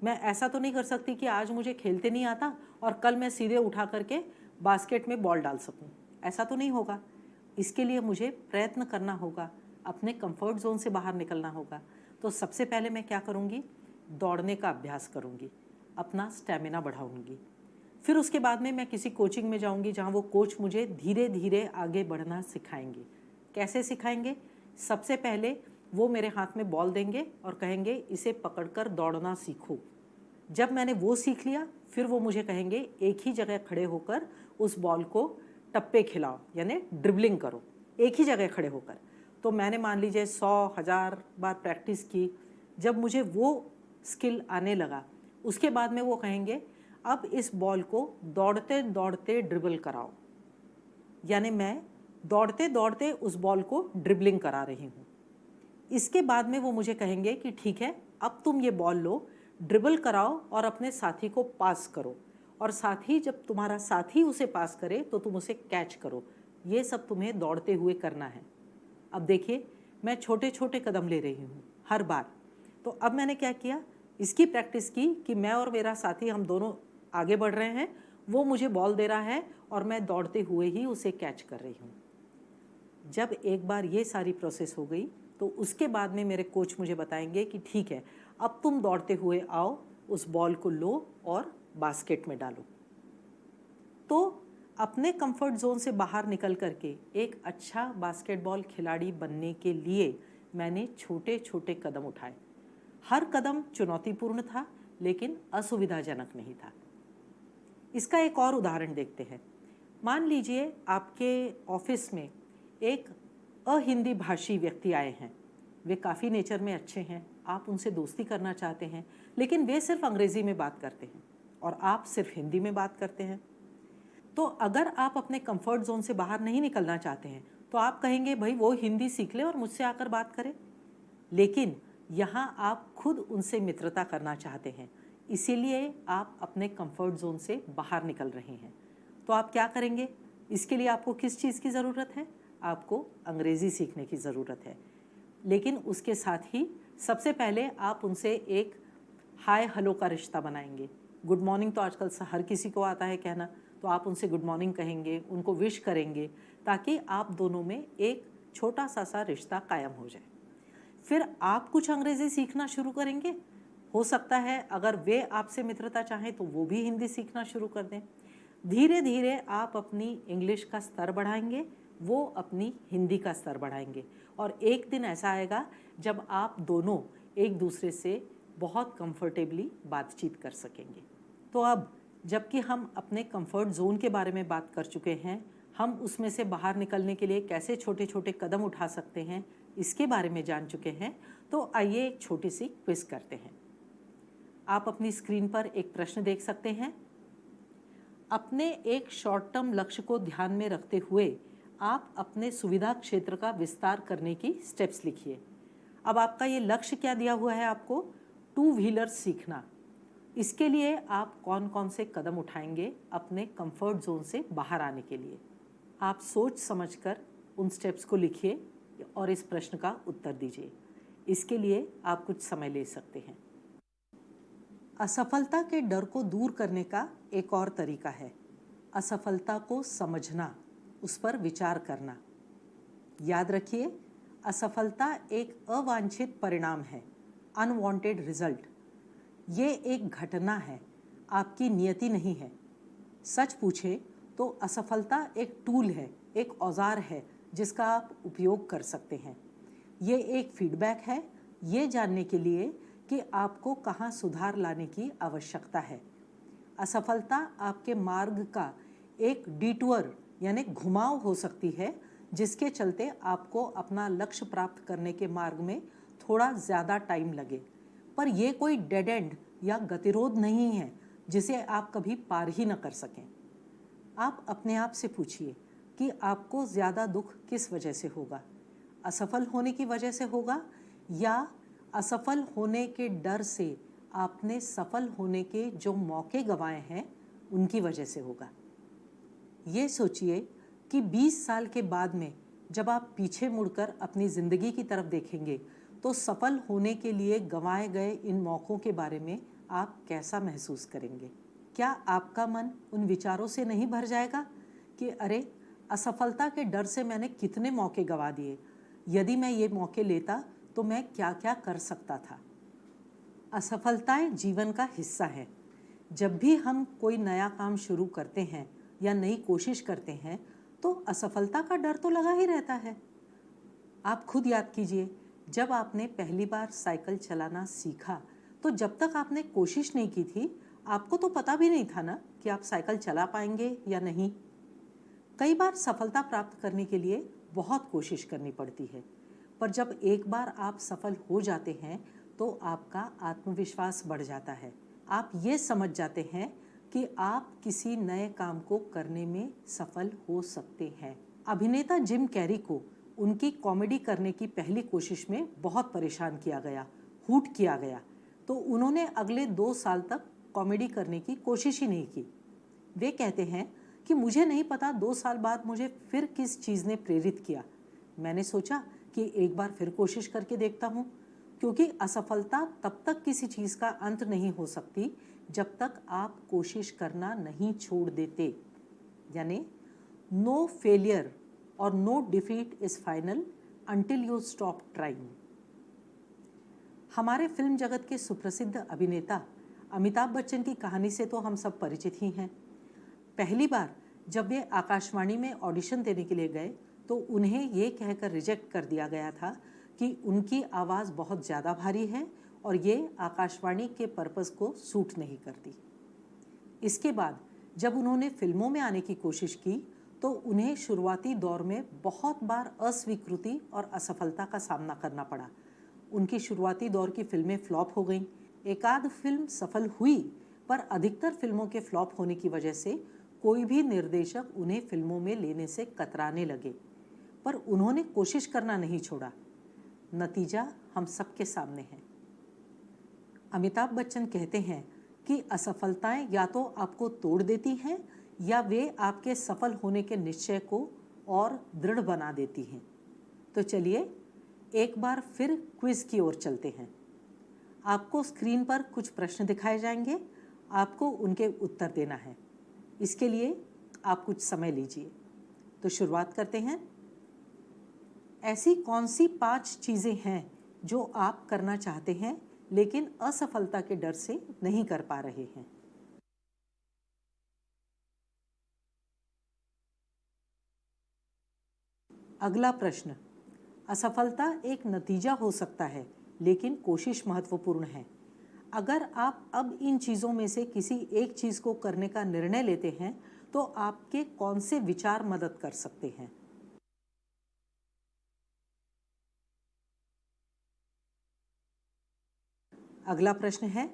मैं ऐसा तो नहीं कर सकती कि आज मुझे खेलते नहीं आता और कल मैं सीधे उठा करके बास्केट में बॉल डाल सकूं। ऐसा तो नहीं होगा। इसके लिए मुझे प्रयत्न करना होगा, अपने कंफर्ट जोन से बाहर निकलना होगा। तो सबसे पहले मैं क्या करूँगी, दौड़ने का अभ्यास करूँगी, अपना स्टैमिना बढ़ाऊँगी। फिर उसके बाद में मैं किसी कोचिंग में जाऊँगी जहाँ वो कोच मुझे धीरे धीरे आगे बढ़ना सिखाएंगे। कैसे सिखाएंगे? सबसे पहले वो मेरे हाथ में बॉल देंगे और कहेंगे इसे पकड़कर दौड़ना सीखो। जब मैंने वो सीख लिया, फिर वो मुझे कहेंगे एक ही जगह खड़े होकर उस बॉल को टप्पे खिलाओ, यानी ड्रिबलिंग करो, एक ही जगह खड़े होकर। तो मैंने मान लीजिए 100,000 बार प्रैक्टिस की। जब मुझे वो स्किल आने लगा, उसके बाद में वो कहेंगे अब इस बॉल को दौड़ते दौड़ते ड्रिबल कराओ, यानी मैं दौड़ते दौड़ते उस बॉल को ड्रिबलिंग करा रही हूँ। इसके बाद में वो मुझे कहेंगे कि ठीक है, अब तुम ये बॉल लो, ड्रिबल कराओ और अपने साथी को पास करो, और साथ ही जब तुम्हारा साथी उसे पास करे तो तुम उसे कैच करो। ये सब तुम्हें दौड़ते हुए करना है। अब देखिए, मैं छोटे छोटे कदम ले रही हूँ हर बार। तो अब मैंने क्या किया, इसकी प्रैक्टिस की कि मैं और मेरा साथी हम दोनों आगे बढ़ रहे हैं, वो मुझे बॉल दे रहा है और मैं दौड़ते हुए ही उसे कैच कर रही हूँ। जब एक बार ये सारी प्रोसेस हो गई तो उसके बाद में मेरे कोच मुझे बताएंगे कि ठीक है, अब तुम दौड़ते हुए आओ, उस बॉल को लो और बास्केट में डालो। तो अपने कंफर्ट जोन से बाहर निकल करके एक अच्छा बास्केटबॉल खिलाड़ी बनने के लिए मैंने छोटे छोटे कदम उठाए। हर कदम चुनौतीपूर्ण था, लेकिन असुविधाजनक नहीं था। इसका एक और उदाहरण देखते हैं। मान लीजिए आपके ऑफिस में एक अहिंदी भाषी व्यक्ति आए हैं। वे काफ़ी नेचर में अच्छे हैं, आप उनसे दोस्ती करना चाहते हैं, लेकिन वे सिर्फ अंग्रेज़ी में बात करते हैं और आप सिर्फ हिंदी में बात करते हैं। तो अगर आप अपने कंफर्ट जोन से बाहर नहीं निकलना चाहते हैं तो आप कहेंगे भाई वो हिंदी सीख ले और मुझसे आकर बात करे। लेकिन यहाँ आप खुद उनसे मित्रता करना चाहते हैं, इसीलिए आप अपने कंफर्ट जोन से बाहर निकल रहे हैं। तो आप क्या करेंगे? इसके लिए आपको किस चीज़ की ज़रूरत है? आपको अंग्रेज़ी सीखने की ज़रूरत है। लेकिन उसके साथ ही सबसे पहले आप उनसे एक हाय हेलो का रिश्ता बनाएंगे। गुड मॉर्निंग तो आजकल हर किसी को आता है कहना, तो आप उनसे गुड मॉर्निंग कहेंगे, उनको विश करेंगे, ताकि आप दोनों में एक छोटा सा रिश्ता कायम हो जाए। फिर आप कुछ अंग्रेज़ी सीखना शुरू करेंगे। हो सकता है अगर वे आपसे मित्रता चाहें तो वो भी हिंदी सीखना शुरू कर दें। धीरे धीरे आप अपनी इंग्लिश का स्तर बढ़ाएंगे, वो अपनी हिंदी का स्तर बढ़ाएंगे, और एक दिन ऐसा आएगा जब आप दोनों एक दूसरे से बहुत कंफर्टेबली बातचीत कर सकेंगे। तो अब जबकि हम अपने कंफर्ट जोन के बारे में बात कर चुके हैं, हम उसमें से बाहर निकलने के लिए कैसे छोटे छोटे कदम उठा सकते हैं, इसके बारे में जान चुके हैं, तो आइए एक छोटी सी क्विज करते हैं। आप अपनी स्क्रीन पर एक प्रश्न देख सकते हैं। अपने एक शॉर्ट टर्म लक्ष्य को ध्यान में रखते हुए आप अपने सुविधा क्षेत्र का विस्तार करने की स्टेप्स लिखिए। अब आपका ये लक्ष्य क्या दिया हुआ है आपको? 2 व्हीलर सीखना। इसके लिए आप कौन कौन से कदम उठाएंगे अपने कंफर्ट जोन से बाहर आने के लिए? आप सोच समझकर उन स्टेप्स को लिखिए और इस प्रश्न का उत्तर दीजिए। इसके लिए आप कुछ समय ले सकते हैं। असफलता के डर को दूर करने का एक और तरीका है असफलता को समझना, उस पर विचार करना। याद रखिए, असफलता एक अवांछित परिणाम है, अनवांटेड रिजल्ट। ये एक घटना है, आपकी नियति नहीं है। सच पूछे तो असफलता एक टूल है, एक औजार है जिसका आप उपयोग कर सकते हैं। ये एक फीडबैक है, ये जानने के लिए कि आपको कहाँ सुधार लाने की आवश्यकता है। असफलता आपके मार्ग का एक डिटूर यानी घुमाव हो सकती है, जिसके चलते आपको अपना लक्ष्य प्राप्त करने के मार्ग में थोड़ा ज़्यादा टाइम लगे। पर यह कोई डेड एंड या गतिरोध नहीं है जिसे आप कभी पार ही न कर सकें। आप अपने आप से पूछिए कि आपको ज़्यादा दुख किस वजह से होगा? असफल होने की वजह से होगा या असफल होने के डर से आपने सफल होने के जो मौके गंवाए हैं उनकी वजह से होगा? ये सोचिए कि 20 साल के बाद में जब आप पीछे मुड़कर अपनी ज़िंदगी की तरफ देखेंगे तो सफल होने के लिए गंवाए गए इन मौक़ों के बारे में आप कैसा महसूस करेंगे? क्या आपका मन उन विचारों से नहीं भर जाएगा कि अरे, असफलता के डर से मैंने कितने मौके गंवा दिए, यदि मैं ये मौके लेता तो मैं क्या क्या कर सकता था। असफलताएं जीवन का हिस्सा है। जब भी हम कोई नया काम शुरू करते हैं या नई कोशिश करते हैं तो असफलता का डर तो लगा ही रहता है। आप खुद याद कीजिए, जब आपने पहली बार साइकिल चलाना सीखा तो जब तक आपने कोशिश नहीं की थी आपको तो पता भी नहीं था ना कि आप साइकिल चला पाएंगे या नहीं। कई बार सफलता प्राप्त करने के लिए बहुत कोशिश करनी पड़ती है, पर जब एक बार आप सफल हो जाते हैं तो आपका आत्मविश्वास बढ़ जाता है। आप ये समझ जाते हैं कि आप किसी नए काम को करने में सफल हो सकते हैं। अभिनेता जिम कैरी को उनकी कॉमेडी करने की पहली कोशिश में बहुत परेशान किया गया, हूट किया गया, तो उन्होंने अगले 2 साल तक कॉमेडी करने की कोशिश ही नहीं की। वे कहते हैं कि मुझे नहीं पता 2 साल बाद मुझे फिर किस चीज़ ने प्रेरित किया। मैंने सोचा कि एक बार फिर कोशिश करके देखता हूँ, क्योंकि असफलता तब तक किसी चीज़ का अंत नहीं हो सकती जब तक आप कोशिश करना नहीं छोड़ देते। यानी नो फेलियर और no defeat is final until you stop trying. हमारे फिल्म जगत के सुप्रसिद्ध अभिनेता अमिताभ बच्चन की कहानी से तो हम सब परिचित ही हैं। पहली बार जब वे आकाशवाणी में ऑडिशन देने के लिए गए तो उन्हें ये कहकर रिजेक्ट कर दिया गया था कि उनकी आवाज़ बहुत ज़्यादा भारी है और ये आकाशवाणी के पर्पस को सूट नहीं करती। इसके बाद जब उन्होंने फिल्मों में आने की कोशिश की तो उन्हें शुरुआती दौर में बहुत बार अस्वीकृति और असफलता का सामना करना पड़ा। उनकी शुरुआती दौर की फिल्में फ्लॉप हो गईं। एकाध फिल्म सफल हुई, पर अधिकतर फिल्मों के फ्लॉप होने की वजह से कोई भी निर्देशक उन्हें फिल्मों में लेने से कतराने लगे, पर उन्होंने कोशिश करना नहीं छोड़ा। नतीजा हम सबके सामने है। अमिताभ बच्चन कहते हैं कि असफलताएं या तो आपको तोड़ देती हैं या वे आपके सफल होने के निश्चय को और दृढ़ बना देती हैं। तो चलिए एक बार फिर क्विज की ओर चलते हैं। आपको स्क्रीन पर कुछ प्रश्न दिखाए जाएंगे, आपको उनके उत्तर देना है। इसके लिए आप कुछ समय लीजिए। तो शुरुआत करते हैं। ऐसी कौन सी 5 चीज़ें हैं जो आप करना चाहते हैं लेकिन असफलता के डर से नहीं कर पा रहे हैं? अगला प्रश्न, असफलता एक नतीजा हो सकता है लेकिन कोशिश महत्वपूर्ण है। अगर आप अब इन चीज़ों में से किसी एक चीज़ को करने का निर्णय लेते हैं तो आपके कौन से विचार मदद कर सकते हैं? अगला प्रश्न है,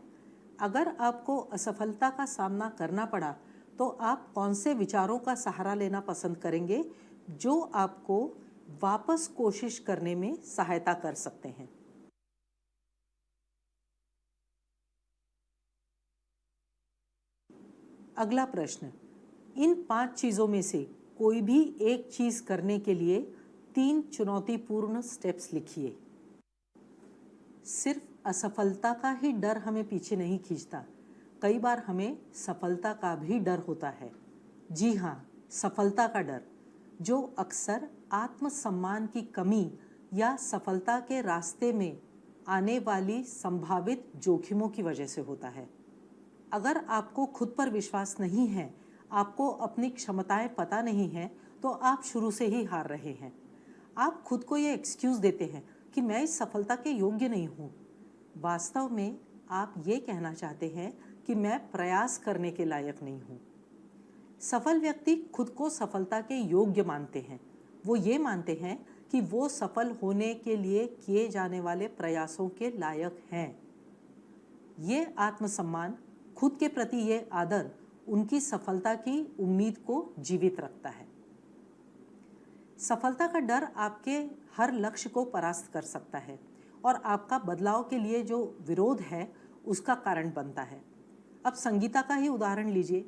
अगर आपको असफलता का सामना करना पड़ा तो आप कौन से विचारों का सहारा लेना पसंद करेंगे जो आपको वापस कोशिश करने में सहायता कर सकते हैं? अगला प्रश्न, इन 5 चीज़ों में से कोई भी एक चीज़ करने के लिए 3 चुनौतीपूर्ण स्टेप्स लिखिए। सिर्फ असफलता का ही डर हमें पीछे नहीं खींचता, कई बार हमें सफलता का भी डर होता है। जी हाँ, सफलता का डर, जो अक्सर आत्मसम्मान की कमी या सफलता के रास्ते में आने वाली संभावित जोखिमों की वजह से होता है। अगर आपको खुद पर विश्वास नहीं है, आपको अपनी क्षमताएं पता नहीं हैं, तो आप शुरू से ही हार रहे हैं। आप खुद को ये एक्सक्यूज़ देते हैं कि मैं इस सफलता के योग्य नहीं हूँ। वास्तव में आप ये कहना चाहते हैं कि मैं प्रयास करने के लायक नहीं हूँ। सफल व्यक्ति खुद को सफलता के योग्य मानते हैं। वो ये मानते हैं कि वो सफल होने के लिए किए जाने वाले प्रयासों के लायक हैं। ये आत्मसम्मान, खुद के प्रति ये आदर उनकी सफलता की उम्मीद को जीवित रखता है। सफलता का डर आपके हर लक्ष्य को परास्त कर सकता है और आपका बदलाव के लिए जो विरोध है उसका कारण बनता है। अब संगीता का ही उदाहरण लीजिए।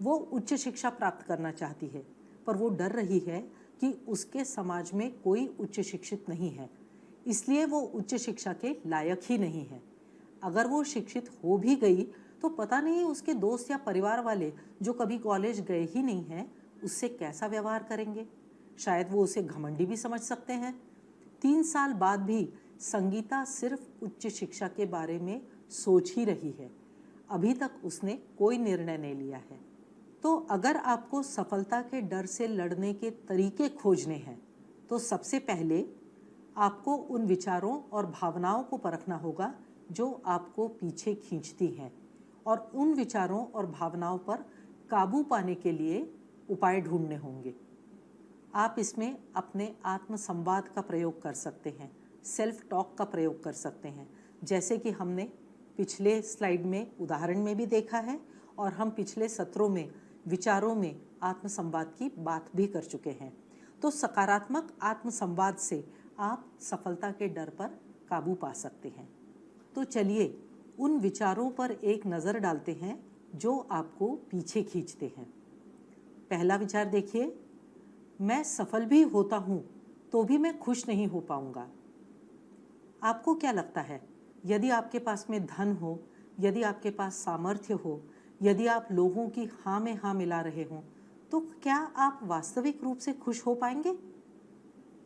वो उच्च शिक्षा प्राप्त करना चाहती है, पर वो डर रही है कि उसके समाज में कोई उच्च शिक्षित नहीं है, इसलिए वो उच्च शिक्षा के लायक ही नहीं है। अगर वो शिक्षित हो भी गई तो पता नहीं उसके दोस्त या परिवार वाले जो कभी कॉलेज गए ही नहीं हैं उससे कैसा व्यवहार करेंगे। शायद वो उसे घमंडी भी समझ सकते हैं। 3 साल बाद भी संगीता सिर्फ उच्च शिक्षा के बारे में सोच ही रही है। अभी तक उसने कोई निर्णय नहीं लिया है। तो अगर आपको सफलता के डर से लड़ने के तरीके खोजने हैं तो सबसे पहले आपको उन विचारों और भावनाओं को परखना होगा जो आपको पीछे खींचती हैं, और उन विचारों और भावनाओं पर काबू पाने के लिए उपाय ढूंढने होंगे। आप इसमें अपने आत्मसंवाद का प्रयोग कर सकते हैं, सेल्फ टॉक का प्रयोग कर सकते हैं, जैसे कि हमने पिछले स्लाइड में उदाहरण में भी देखा है और हम पिछले सत्रों में विचारों में आत्मसंवाद की बात भी कर चुके हैं। तो सकारात्मक आत्मसंवाद से आप सफलता के डर पर काबू पा सकते हैं। तो चलिए उन विचारों पर एक नज़र डालते हैं जो आपको पीछे खींचते हैं। पहला विचार देखिए, मैं सफल भी होता हूँ तो भी मैं खुश नहीं हो पाऊँगा। आपको क्या लगता है, यदि आपके पास में धन हो, यदि आपके पास सामर्थ्य हो, यदि आप लोगों की हाँ में हाँ मिला रहे हों, तो क्या आप वास्तविक रूप से खुश हो पाएंगे?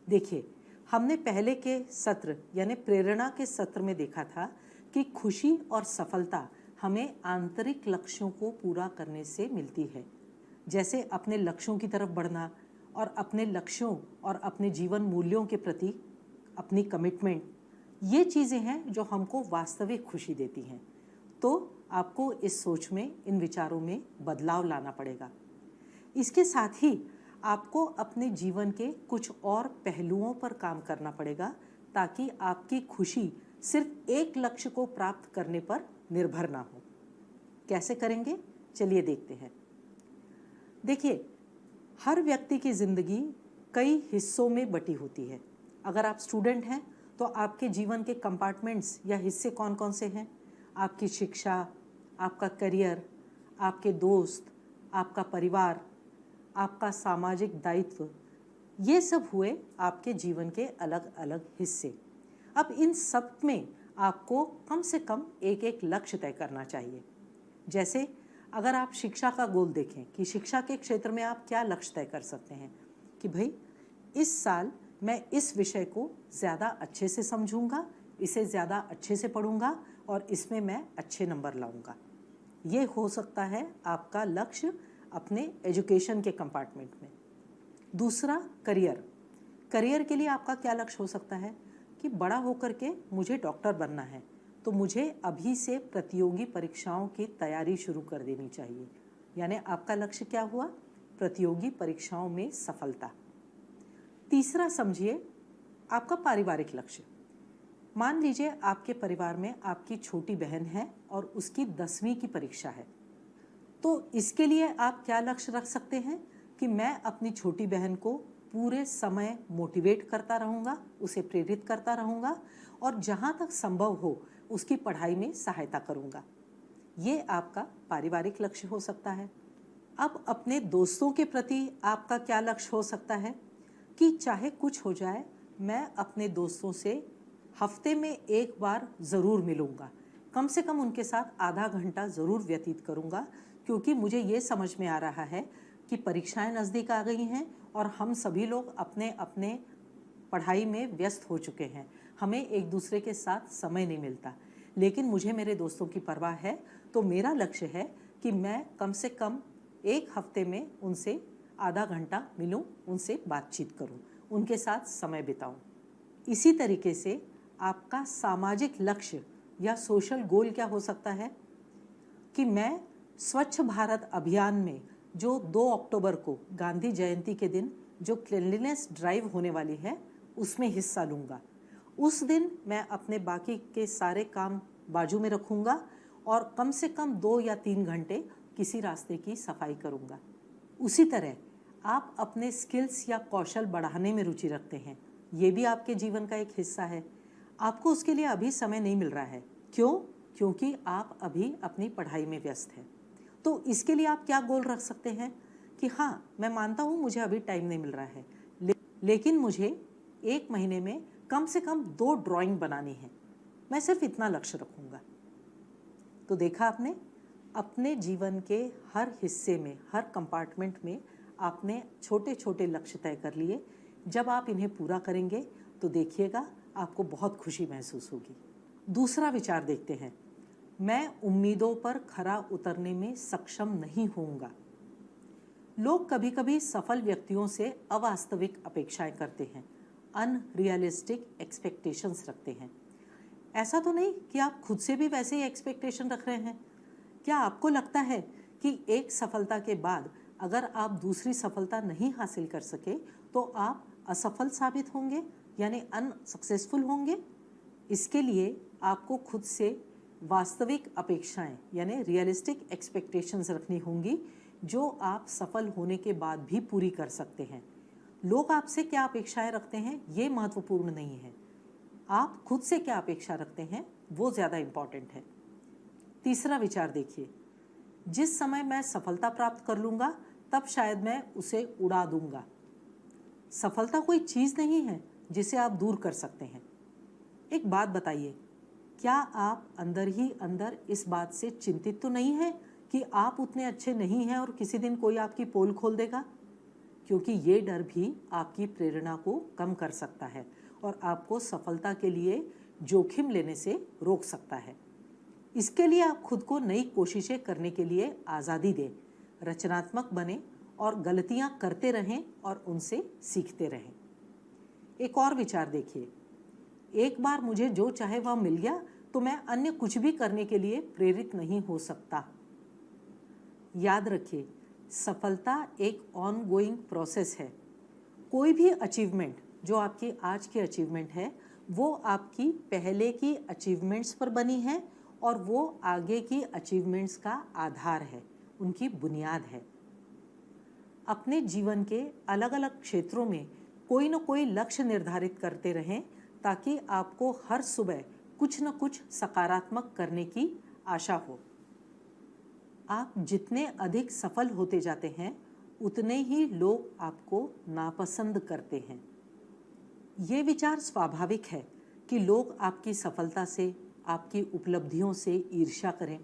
देखिए, हमने पहले के सत्र यानी प्रेरणा के सत्र में देखा था कि खुशी और सफलता हमें आंतरिक लक्ष्यों को पूरा करने से मिलती है, जैसे अपने लक्ष्यों की तरफ बढ़ना और अपने लक्ष्यों और अपने जीवन मूल्यों के प्रति अपनी कमिटमेंट। ये चीज़ें हैं जो हमको वास्तविक खुशी देती हैं। तो आपको इस सोच में, इन विचारों में बदलाव लाना पड़ेगा। इसके साथ ही आपको अपने जीवन के कुछ और पहलुओं पर काम करना पड़ेगा ताकि आपकी खुशी सिर्फ एक लक्ष्य को प्राप्त करने पर निर्भर ना हो। कैसे करेंगे, चलिए देखते हैं। देखिए, हर व्यक्ति की ज़िंदगी कई हिस्सों में बटी होती है। अगर आप स्टूडेंट हैं तो आपके जीवन के कंपार्टमेंट्स या हिस्से कौन कौन से हैं? आपकी शिक्षा, आपका करियर, आपके दोस्त, आपका परिवार, आपका सामाजिक दायित्व, ये सब हुए आपके जीवन के अलग अलग हिस्से। अब इन सब में आपको कम से कम एक एक लक्ष्य तय करना चाहिए। जैसे अगर आप शिक्षा का गोल देखें कि शिक्षा के क्षेत्र में आप क्या लक्ष्य तय कर सकते हैं कि भाई इस साल मैं इस विषय को ज़्यादा अच्छे से समझूंगा, इसे ज़्यादा अच्छे से पढ़ूंगा और इसमें मैं अच्छे नंबर लाऊंगा। ये हो सकता है आपका लक्ष्य अपने एजुकेशन के कंपार्टमेंट में। दूसरा, करियर के लिए आपका क्या लक्ष्य हो सकता है कि बड़ा होकर के मुझे डॉक्टर बनना है, तो मुझे अभी से प्रतियोगी परीक्षाओं की तैयारी शुरू कर देनी चाहिए। यानी आपका लक्ष्य क्या हुआ? प्रतियोगी परीक्षाओं में सफलता। तीसरा समझिए आपका पारिवारिक लक्ष्य। मान लीजिए आपके परिवार में आपकी छोटी बहन है और उसकी 10वीं की परीक्षा है, तो इसके लिए आप क्या लक्ष्य रख सकते हैं कि मैं अपनी छोटी बहन को पूरे समय मोटिवेट करता रहूँगा, उसे प्रेरित करता रहूँगा और जहाँ तक संभव हो उसकी पढ़ाई में सहायता करूँगा। ये आपका पारिवारिक लक्ष्य हो सकता है। अब अपने दोस्तों के प्रति आपका क्या लक्ष्य हो सकता है कि चाहे कुछ हो जाए, मैं अपने दोस्तों से हफ्ते में एक बार ज़रूर मिलूँगा, कम से कम उनके साथ आधा घंटा ज़रूर व्यतीत करूँगा, क्योंकि मुझे ये समझ में आ रहा है कि परीक्षाएं नज़दीक आ गई हैं और हम सभी लोग अपने अपने पढ़ाई में व्यस्त हो चुके हैं। हमें एक दूसरे के साथ समय नहीं मिलता, लेकिन मुझे मेरे दोस्तों की परवाह है। तो मेरा लक्ष्य है कि मैं कम से कम एक हफ्ते में उनसे आधा घंटा मिलूं, उनसे बातचीत करूं, उनके साथ समय बिताऊं। इसी तरीके से आपका सामाजिक लक्ष्य या सोशल गोल क्या हो सकता है कि मैं स्वच्छ भारत अभियान में जो 2 अक्टूबर को गांधी जयंती के दिन जो क्लीनलीनेस ड्राइव होने वाली है उसमें हिस्सा लूँगा। उस दिन मैं अपने बाकी के सारे काम बाजू में रखूँगा और कम से कम 2 या 3 घंटे किसी रास्ते की सफाई करूँगा। उसी तरह आप अपने स्किल्स या कौशल बढ़ाने में रुचि रखते हैं, ये भी आपके जीवन का एक हिस्सा है। आपको उसके लिए अभी समय नहीं मिल रहा है। क्यों? क्योंकि आप अभी अपनी पढ़ाई में व्यस्त हैं। तो इसके लिए आप क्या गोल रख सकते हैं कि हाँ, मैं मानता हूँ मुझे अभी टाइम नहीं मिल रहा है, लेकिन मुझे 1 महीने में कम से कम 2 ड्राइंग बनानी है। मैं सिर्फ इतना लक्ष्य रखूँगा। तो देखा आपने, अपने जीवन के हर हिस्से में, हर कंपार्टमेंट में आपने छोटे छोटे लक्ष्य तय कर लिए। जब आप इन्हें पूरा करेंगे तो देखिएगा आपको बहुत खुशी महसूस होगी। दूसरा विचार देखते हैं, मैं उम्मीदों पर खरा उतरने में सक्षम नहीं होऊंगा। लोग कभी कभी सफल व्यक्तियों से अवास्तविक अपेक्षाएं करते हैं, अनरियलिस्टिक एक्सपेक्टेशंस रखते हैं। ऐसा तो नहीं कि आप खुद से भी वैसे ही एक्सपेक्टेशन रख रहे हैं। क्या आपको लगता है कि एक सफलता के बाद अगर आप दूसरी सफलता नहीं हासिल कर सके तो आप असफल साबित होंगे, यानी अनसक्सेसफुल होंगे? इसके लिए आपको खुद से वास्तविक अपेक्षाएं यानी रियलिस्टिक एक्सपेक्टेशंस रखनी होंगी, जो आप सफल होने के बाद भी पूरी कर सकते हैं। लोग आपसे क्या अपेक्षाएं रखते हैं ये महत्वपूर्ण नहीं है, आप खुद से क्या अपेक्षा रखते हैं वो ज़्यादा इम्पॉर्टेंट है। तीसरा विचार देखिए, जिस समय मैं सफलता प्राप्त कर लूँगा तब शायद मैं उसे उड़ा दूंगा। सफलता कोई चीज़ नहीं है जिसे आप दूर कर सकते हैं। एक बात बताइए, क्या आप अंदर ही अंदर इस बात से चिंतित तो नहीं हैं कि आप उतने अच्छे नहीं हैं और किसी दिन कोई आपकी पोल खोल देगा? क्योंकि ये डर भी आपकी प्रेरणा को कम कर सकता है और आपको सफलता के लिए जोखिम लेने से रोक सकता है। इसके लिए आप खुद को नई कोशिशें करने के लिए आज़ादी दें, रचनात्मक बने और गलतियां करते रहें और उनसे सीखते रहें। एक और विचार देखिए, एक बार मुझे जो चाहे वह मिल गया तो मैं अन्य कुछ भी करने के लिए प्रेरित नहीं हो सकता। याद रखिए, सफलता एक ऑनगोइंग प्रोसेस है। कोई भी अचीवमेंट जो आपकी आज की अचीवमेंट है वो आपकी पहले की अचीवमेंट्स पर बनी है और वो आगे की अचीवमेंट्स का आधार है, उनकी बुनियाद है। अपने जीवन के अलग अलग क्षेत्रों में कोई न कोई लक्ष्य निर्धारित करते रहें ताकि आपको हर सुबह कुछ न कुछ सकारात्मक करने की आशा हो। आप जितने अधिक सफल होते जाते हैं उतने ही लोग आपको नापसंद करते हैं। ये विचार स्वाभाविक है कि लोग आपकी सफलता से, आपकी उपलब्धियों से ईर्ष्या करें,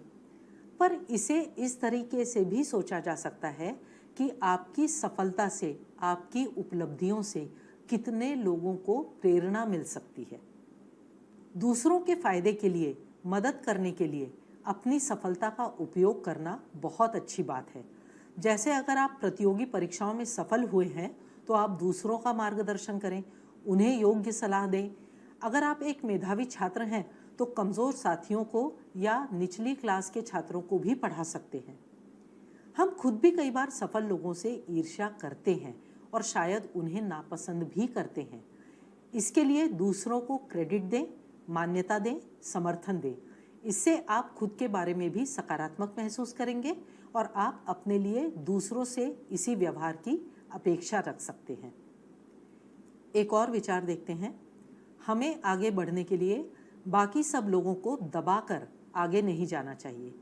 पर इसे इस तरीके से भी सोचा जा सकता है कि आपकी सफलता से, आपकी उपलब्धियों से कितने लोगों को प्रेरणा मिल सकती है। दूसरों के फायदे के लिए, मदद करने के लिए अपनी सफलता का उपयोग करना बहुत अच्छी बात है। जैसे अगर आप प्रतियोगी परीक्षाओं में सफल हुए हैं तो आप दूसरों का मार्गदर्शन करें, उन्हें योग्य सलाह दें। अगर आप एक मेधावी छात्र हैं तो कमज़ोर साथियों को या निचली क्लास के छात्रों को भी पढ़ा सकते हैं। हम खुद भी कई बार सफल लोगों से ईर्ष्या करते हैं और शायद उन्हें नापसंद भी करते हैं। इसके लिए दूसरों को क्रेडिट दें, मान्यता दें, समर्थन दें। इससे आप खुद के बारे में भी सकारात्मक महसूस करेंगे और आप अपने लिए दूसरों से इसी व्यवहार की अपेक्षा रख सकते हैं। एक और विचार देखते हैं, हमें आगे बढ़ने के लिए बाकी सब लोगों को दबाकर आगे नहीं जाना चाहिए।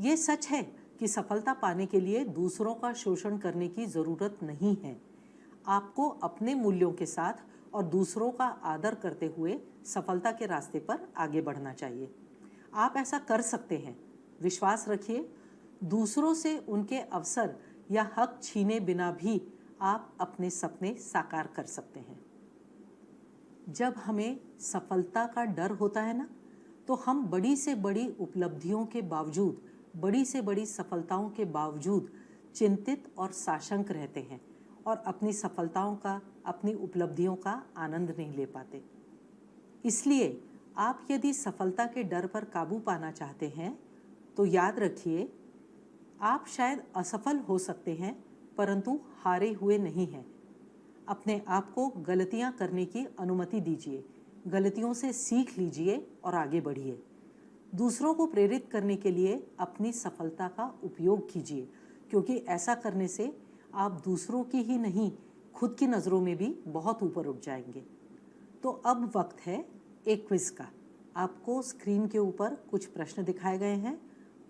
ये सच है कि सफलता पाने के लिए दूसरों का शोषण करने की ज़रूरत नहीं है। आपको अपने मूल्यों के साथ और दूसरों का आदर करते हुए सफलता के रास्ते पर आगे बढ़ना चाहिए। आप ऐसा कर सकते हैं, विश्वास रखिए। दूसरों से उनके अवसर या हक छीने बिना भी आप अपने सपने साकार कर सकते हैं। जब हमें सफलता का डर होता है ना, तो हम बड़ी से बड़ी उपलब्धियों के बावजूद, बड़ी से बड़ी सफलताओं के बावजूद चिंतित और साशंक रहते हैं और अपनी सफलताओं का, अपनी उपलब्धियों का आनंद नहीं ले पाते। इसलिए आप यदि सफलता के डर पर काबू पाना चाहते हैं तो याद रखिए, आप शायद असफल हो सकते हैं परंतु हारे हुए नहीं हैं। अपने आप को गलतियां करने की अनुमति दीजिए, गलतियों से सीख लीजिए और आगे बढ़िए। दूसरों को प्रेरित करने के लिए अपनी सफलता का उपयोग कीजिए, क्योंकि ऐसा करने से आप दूसरों की ही नहीं, खुद की नज़रों में भी बहुत ऊपर उठ जाएंगे। तो अब वक्त है एक क्विज़ का। आपको स्क्रीन के ऊपर कुछ प्रश्न दिखाए गए हैं,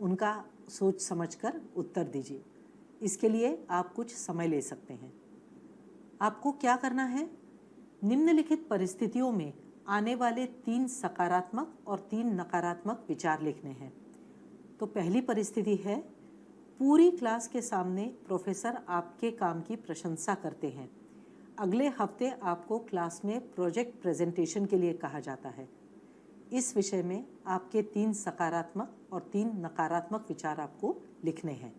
उनका सोच समझकर उत्तर दीजिए। इसके लिए आप कुछ समय ले सकते हैं। आपको क्या करना है, निम्नलिखित परिस्थितियों में आने वाले 3 सकारात्मक और 3 नकारात्मक विचार लिखने हैं। तो पहली परिस्थिति है, पूरी क्लास के सामने प्रोफेसर आपके काम की प्रशंसा करते हैं। अगले हफ्ते आपको क्लास में प्रोजेक्ट प्रेजेंटेशन के लिए कहा जाता है। इस विषय में आपके 3 सकारात्मक और 3 नकारात्मक विचार आपको लिखने हैं।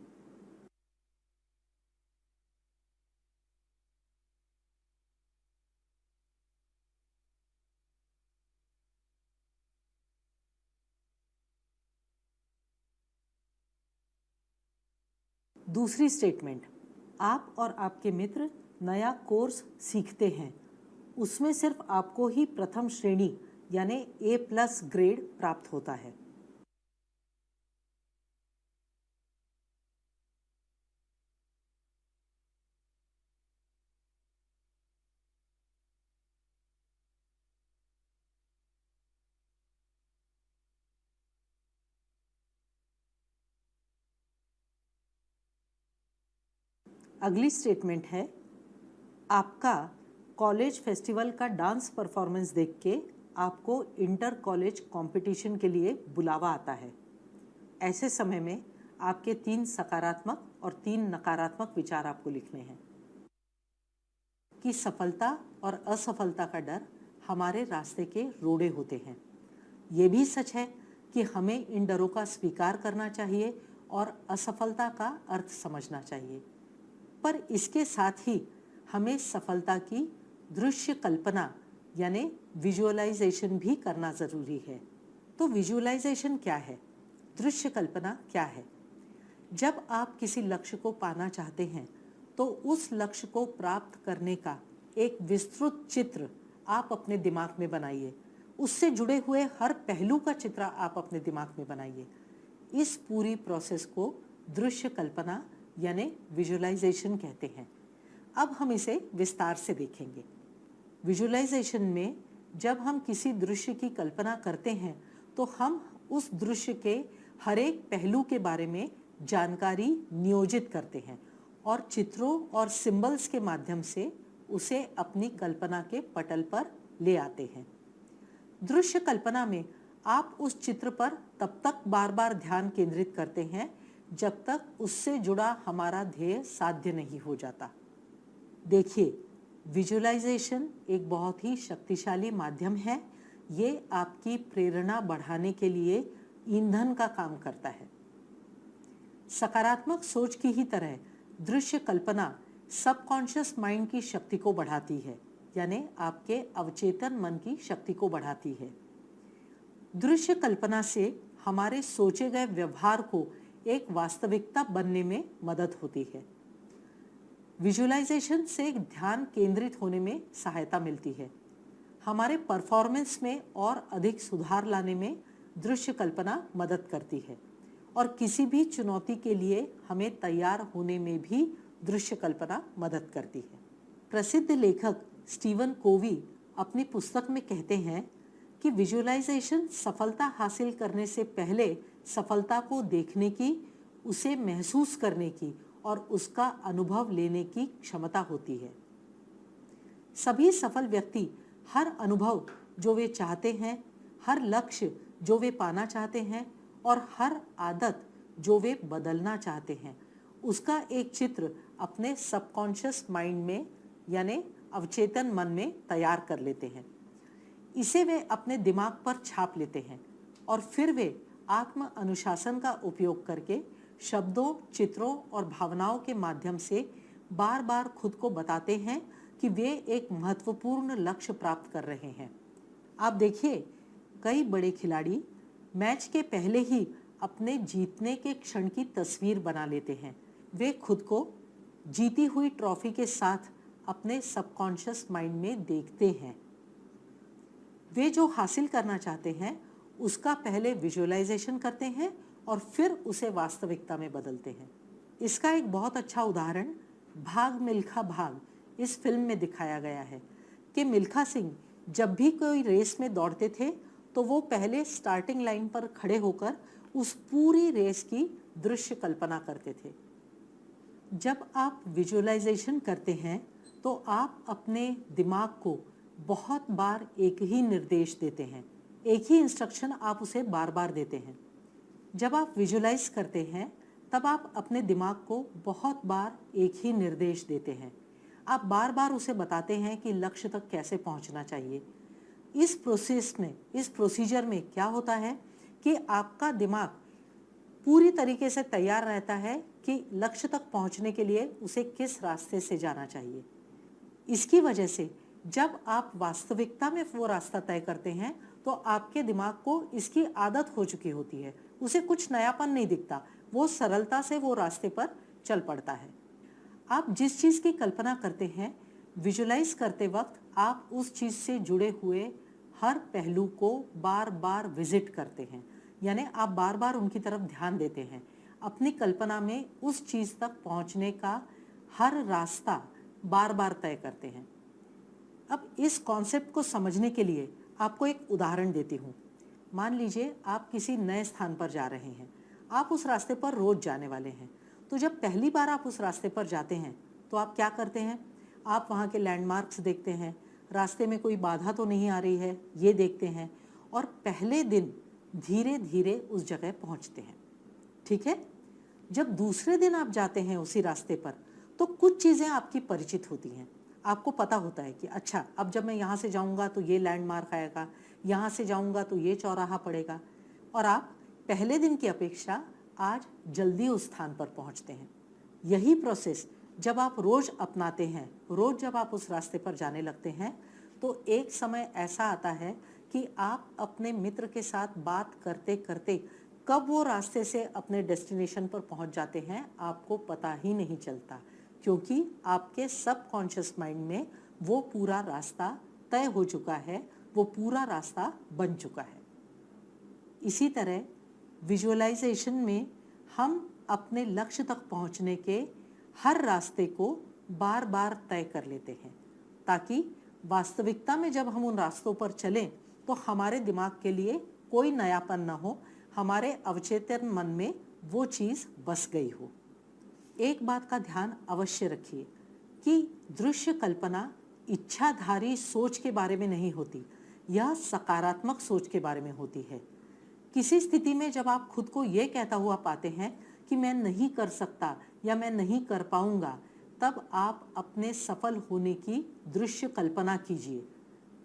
दूसरी स्टेटमेंट, आप और आपके मित्र नया कोर्स सीखते हैं, उसमें सिर्फ आपको ही प्रथम श्रेणी यानी A+ ग्रेड प्राप्त होता है। अगली स्टेटमेंट है, आपका कॉलेज फेस्टिवल का डांस परफॉर्मेंस देख के आपको इंटर कॉलेज कंपटीशन के लिए बुलावा आता है। ऐसे समय में आपके 3 सकारात्मक और 3 नकारात्मक विचार आपको लिखने हैं। कि सफलता और असफलता का डर हमारे रास्ते के रोड़े होते हैं। ये भी सच है कि हमें इन डरों का स्वीकार करना चाहिए और असफलता का अर्थ समझना चाहिए, पर इसके साथ ही हमें सफलता की दृश्य कल्पना यानी विजुअलाइजेशन भी करना ज़रूरी है। तो विजुअलाइजेशन क्या है? दृश्य कल्पना क्या है? जब आप किसी लक्ष्य को पाना चाहते हैं तो उस लक्ष्य को प्राप्त करने का एक विस्तृत चित्र आप अपने दिमाग में बनाइए। उससे जुड़े हुए हर पहलू का चित्र आप अपने दिमाग में बनाइए। इस पूरी प्रोसेस को दृश्य कल्पना यानी विजुअलाइजेशन कहते हैं। अब हम इसे विस्तार से देखेंगे। विजुअलाइजेशन में जब हम किसी दृश्य की कल्पना करते हैं तो हम उस दृश्य के हर एक पहलू के बारे में जानकारी नियोजित करते हैं और चित्रों और सिंबल्स के माध्यम से उसे अपनी कल्पना के पटल पर ले आते हैं। दृश्य कल्पना में आप उस चित्र पर तब तक बार बार ध्यान केंद्रित करते हैं जब तक उससे जुड़ा हमारा ध्येय साध्य नहीं हो जाता। देखिए, विजुअलाइजेशन एक बहुत ही शक्तिशाली माध्यम है। ये आपकी प्रेरणा बढ़ाने के लिए ईंधन का काम करता है। सकारात्मक सोच की ही तरह दृश्य कल्पना सबकॉन्शियस माइंड की शक्ति को बढ़ाती है, यानी आपके अवचेतन मन की शक्ति को बढ़ाती है। दृश्य कल्पना से हमारे सोचे गए व्यवहार को एक वास्तविकता बनने में मदद होती है। विजुअलाइजेशन से ध्यान केंद्रित होने में सहायता मिलती है। हमारे परफॉर्मेंस में और अधिक सुधार लाने में दृश्य कल्पना मदद करती है और किसी भी चुनौती के लिए हमें तैयार होने में भी दृश्य कल्पना मदद करती है। प्रसिद्ध लेखक स्टीवन कोवी अपनी पुस्तक में कहते हैं कि विजुअलाइजेशन सफलता हासिल करने से पहले सफलता को देखने की, उसे महसूस करने की और उसका अनुभव लेने की क्षमता होती है। सभी सफल व्यक्ति हर अनुभव जो वे चाहते हैं, हर लक्ष्य जो वे पाना चाहते हैं और हर आदत जो वे बदलना चाहते हैं, उसका एक चित्र अपने सबकॉन्शियस माइंड में यानी अवचेतन मन में तैयार कर लेते हैं। इसे वे अपने दिमाग पर छाप लेते हैं और फिर वे आत्म अनुशासन का उपयोग करके शब्दों, चित्रों और भावनाओं के माध्यम से बार बार खुद को बताते हैं कि वे एक महत्वपूर्ण लक्ष्य प्राप्त कर रहे हैं। आप देखिए, कई बड़े खिलाड़ी मैच के पहले ही अपने जीतने के क्षण की तस्वीर बना लेते हैं। वे खुद को जीती हुई ट्रॉफी के साथ अपने सबकॉन्शियस माइंड में देखते हैं। वे जो हासिल करना चाहते हैं उसका पहले विजुअलाइजेशन करते हैं और फिर उसे वास्तविकता में बदलते हैं। इसका एक बहुत अच्छा उदाहरण भाग मिल्खा भाग इस फिल्म में दिखाया गया है कि मिल्खा सिंह जब भी कोई रेस में दौड़ते थे तो वो पहले स्टार्टिंग लाइन पर खड़े होकर उस पूरी रेस की दृश्य कल्पना करते थे। जब आप विजुअलाइजेशन करते हैं तो आप अपने दिमाग को बहुत बार एक ही निर्देश देते हैं, एक ही इंस्ट्रक्शन आप उसे बार बार देते हैं। जब आप विजुलाइज करते हैं तब आप अपने दिमाग को बहुत बार एक ही निर्देश देते हैं। आप बार बार उसे बताते हैं कि लक्ष्य तक कैसे पहुंचना चाहिए। इस प्रोसीजर में क्या होता है कि आपका दिमाग पूरी तरीके से तैयार रहता है कि लक्ष्य तक पहुंचने के लिए उसे किस रास्ते से जाना चाहिए। इसकी वजह से जब आप वास्तविकता में वो रास्ता तय करते हैं तो आपके दिमाग को इसकी आदत हो चुकी होती है, उसे कुछ नयापन नहीं दिखता, वो सरलता से वो रास्ते पर चल पड़ता है। आप जिस चीज़ की कल्पना करते हैं, विजुलाइज करते वक्त आप उस चीज़ से जुड़े हुए हर पहलू को बार बार विजिट करते हैं, यानी आप बार बार उनकी तरफ ध्यान देते हैं। अपनी कल्पना में उस चीज़ तक पहुंचने का हर रास्ता बार बार तय करते हैं। अब इस कॉन्सेप्ट को समझने के लिए आपको एक उदाहरण देती हूँ। मान लीजिए आप किसी नए स्थान पर जा रहे हैं, आप उस रास्ते पर रोज जाने वाले हैं। तो जब पहली बार आप उस रास्ते पर जाते हैं तो आप क्या करते हैं? आप वहाँ के लैंडमार्क्स देखते हैं, रास्ते में कोई बाधा तो नहीं आ रही है ये देखते हैं, और पहले दिन धीरे धीरे उस जगह पहुँचते हैं। ठीक है। जब दूसरे दिन आप जाते हैं उसी रास्ते पर तो कुछ चीज़ें आपकी परिचित होती हैं। आपको पता होता है कि अच्छा, अब जब मैं यहाँ से जाऊँगा तो ये लैंडमार्क आएगा, यहाँ से जाऊँगा तो ये चौराहा पड़ेगा, और आप पहले दिन की अपेक्षा आज जल्दी उस स्थान पर पहुँचते हैं। यही प्रोसेस जब आप रोज़ अपनाते हैं, रोज़ जब आप उस रास्ते पर जाने लगते हैं, तो एक समय ऐसा आता है कि आप अपने मित्र के साथ बात करते करते कब वो रास्ते से अपने डेस्टिनेशन पर पहुंच जाते हैं आपको पता ही नहीं चलता, क्योंकि आपके सबकॉन्शियस माइंड में वो पूरा रास्ता तय हो चुका है, वो पूरा रास्ता बन चुका है। इसी तरह विजुअलाइजेशन में हम अपने लक्ष्य तक पहुंचने के हर रास्ते को बार बार तय कर लेते हैं, ताकि वास्तविकता में जब हम उन रास्तों पर चलें तो हमारे दिमाग के लिए कोई नयापन न हो, हमारे अवचेतन मन में वो चीज़ बस गई हो। एक बात का ध्यान अवश्य रखिए कि दृश्य कल्पना इच्छाधारी सोच के बारे में नहीं होती, यह सकारात्मक सोच के बारे में होती है। किसी स्थिति में जब आप खुद को ये कहता हुआ पाते हैं कि मैं नहीं कर सकता या मैं नहीं कर पाऊंगा, तब आप अपने सफल होने की दृश्य कल्पना कीजिए।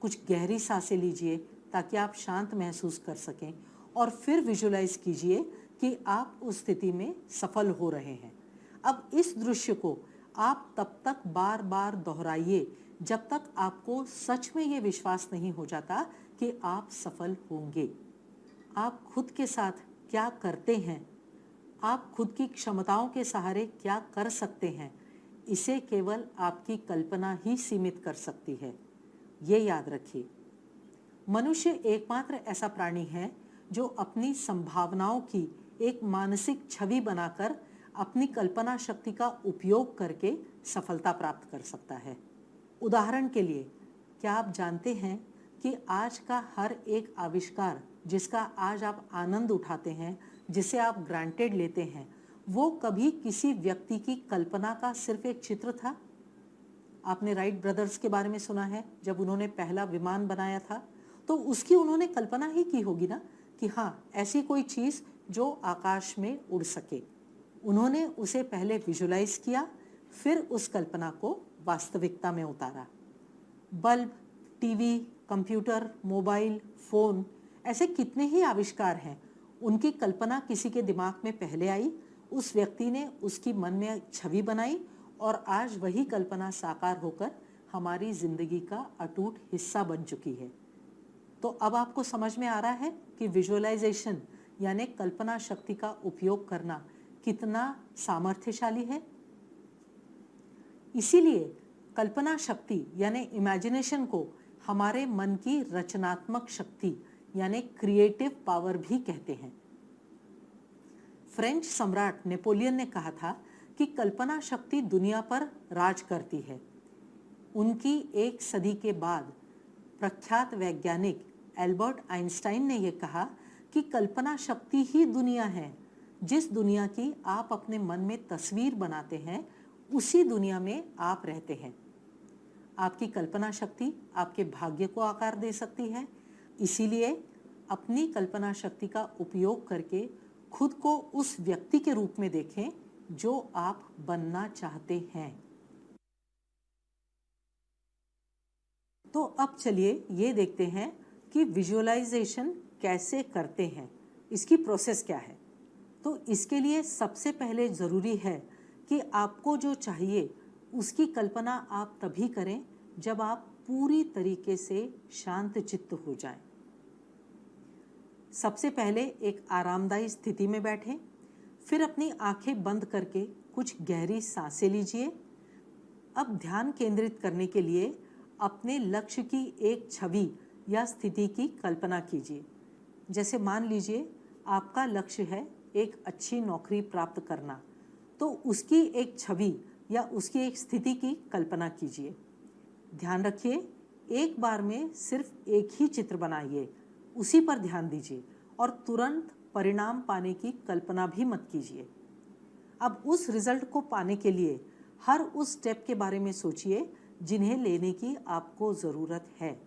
कुछ गहरी सांसें लीजिए ताकि आप शांत महसूस कर सकें, और फिर विजुलाइज कीजिए कि आप उस स्थिति में सफल हो रहे हैं। अब इस दृश्य को आप तब तक बार बार दोहराइए जब तक आपको सच में ये विश्वास नहीं हो जाता कि आप सफल होंगे। आप खुद के साथ क्या करते हैं, आप खुद की क्षमताओं के सहारे क्या कर सकते हैं, इसे केवल आपकी कल्पना ही सीमित कर सकती है। ये याद रखिए, मनुष्य एकमात्र ऐसा प्राणी है जो अपनी संभावनाओं की एक मानसिक छवि बनाकर अपनी कल्पना शक्ति का उपयोग करके सफलता प्राप्त कर सकता है। उदाहरण के लिए, क्या आप जानते हैं कि आज का हर एक आविष्कार जिसका आज आप आनंद उठाते हैं, जिसे आप ग्रांटेड लेते हैं, वो कभी किसी व्यक्ति की कल्पना का सिर्फ एक चित्र था? आपने राइट ब्रदर्स के बारे में सुना है, जब उन्होंने पहला विमान बनाया था तो उसकी उन्होंने कल्पना ही की होगी ना कि हाँ, ऐसी कोई चीज़ जो आकाश में उड़ सके। उन्होंने उसे पहले विजुलाइज किया, फिर उस कल्पना को वास्तविकता में उतारा। Bulb, TV, computer, mobile, phone, ऐसे कितने ही आविष्कार हैं, उनकी कल्पना किसी के दिमाग में पहले आई, उस व्यक्ति ने उसकी मन में छवि बनाई, और आज वही कल्पना साकार होकर हमारी जिंदगी का अटूट हिस्सा बन चुकी है। तो अब आपको समझ में आ रहा है कि विजुअलाइजेशन यानी कल्पना शक्ति का उपयोग करना कितना सामर्थ्यशाली है। इसीलिए कल्पना शक्ति यानी इमेजिनेशन को हमारे मन की रचनात्मक शक्ति यानी क्रिएटिव पावर भी कहते हैं। फ्रेंच सम्राट नेपोलियन ने कहा था कि कल्पना शक्ति दुनिया पर राज करती है। उनकी एक सदी के बाद प्रख्यात वैज्ञानिक एल्बर्ट आइंस्टाइन ने यह कहा कि कल्पना शक्ति ही दुनिया है। जिस दुनिया की आप अपने मन में तस्वीर बनाते हैं, उसी दुनिया में आप रहते हैं। आपकी कल्पना शक्ति आपके भाग्य को आकार दे सकती है। इसीलिए अपनी कल्पना शक्ति का उपयोग करके खुद को उस व्यक्ति के रूप में देखें जो आप बनना चाहते हैं। तो अब चलिए ये देखते हैं कि विजुअलाइजेशन कैसे करते हैं, इसकी प्रोसेस क्या है। तो इसके लिए सबसे पहले ज़रूरी है कि आपको जो चाहिए उसकी कल्पना आप तभी करें जब आप पूरी तरीके से शांत चित्त हो जाएं। सबसे पहले एक आरामदायी स्थिति में बैठें, फिर अपनी आंखें बंद करके कुछ गहरी सांसें लीजिए। अब ध्यान केंद्रित करने के लिए अपने लक्ष्य की एक छवि या स्थिति की कल्पना कीजिए। जैसे मान लीजिए आपका लक्ष्य है एक अच्छी नौकरी प्राप्त करना, तो उसकी एक छवि या उसकी एक स्थिति की कल्पना कीजिए। ध्यान रखिए, एक बार में सिर्फ एक ही चित्र बनाइए, उसी पर ध्यान दीजिए और तुरंत परिणाम पाने की कल्पना भी मत कीजिए। अब उस रिजल्ट को पाने के लिए हर उस स्टेप के बारे में सोचिए जिन्हें लेने की आपको ज़रूरत है।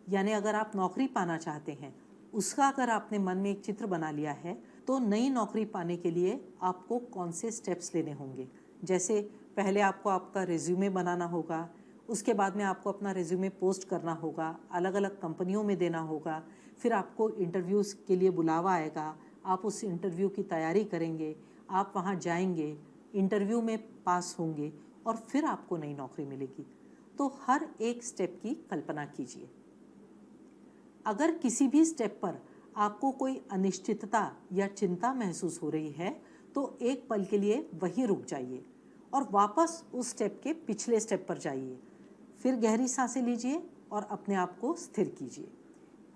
यानी अगर आप नौकरी पाना चाहते हैं, उसका अगर आपने मन में एक चित्र बना लिया है, तो नई नौकरी पाने के लिए आपको कौन से स्टेप्स लेने होंगे। जैसे पहले आपको आपका रिज्यूमे बनाना होगा, उसके बाद में आपको अपना रिज्यूमे पोस्ट करना होगा, अलग अलग कंपनियों में देना होगा, फिर आपको इंटरव्यूज़ के लिए बुलावा आएगा, आप उस इंटरव्यू की तैयारी करेंगे, आप वहाँ जाएंगे, इंटरव्यू में पास होंगे और फिर आपको नई नौकरी मिलेगी। तो हर एक स्टेप की कल्पना कीजिए। अगर किसी भी स्टेप पर आपको कोई अनिश्चितता या चिंता महसूस हो रही है, तो एक पल के लिए वहीं रुक जाइए और वापस उस स्टेप के पिछले स्टेप पर जाइए। फिर गहरी सांसें लीजिए और अपने आप को स्थिर कीजिए।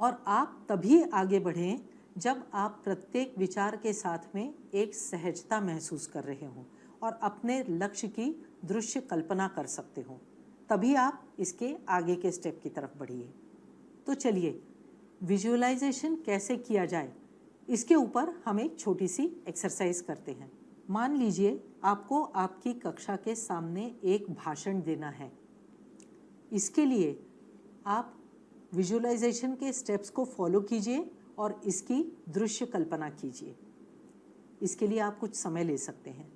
और आप तभी आगे बढ़ें जब आप प्रत्येक विचार के साथ में एक सहजता महसूस कर रहे हों और अपने लक्ष्य की दृश्य कल्पना कर सकते हों। तभी आप इसके आगे के स्टेप की तरफ बढ़िए। तो चलिए विजुअलाइजेशन कैसे किया जाए, इसके ऊपर हम एक छोटी सी एक्सरसाइज करते हैं। मान लीजिए आपको आपकी कक्षा के सामने एक भाषण देना है। इसके लिए आप विजुअलाइजेशन के स्टेप्स को फॉलो कीजिए और इसकी दृश्य कल्पना कीजिए। इसके लिए आप कुछ समय ले सकते हैं।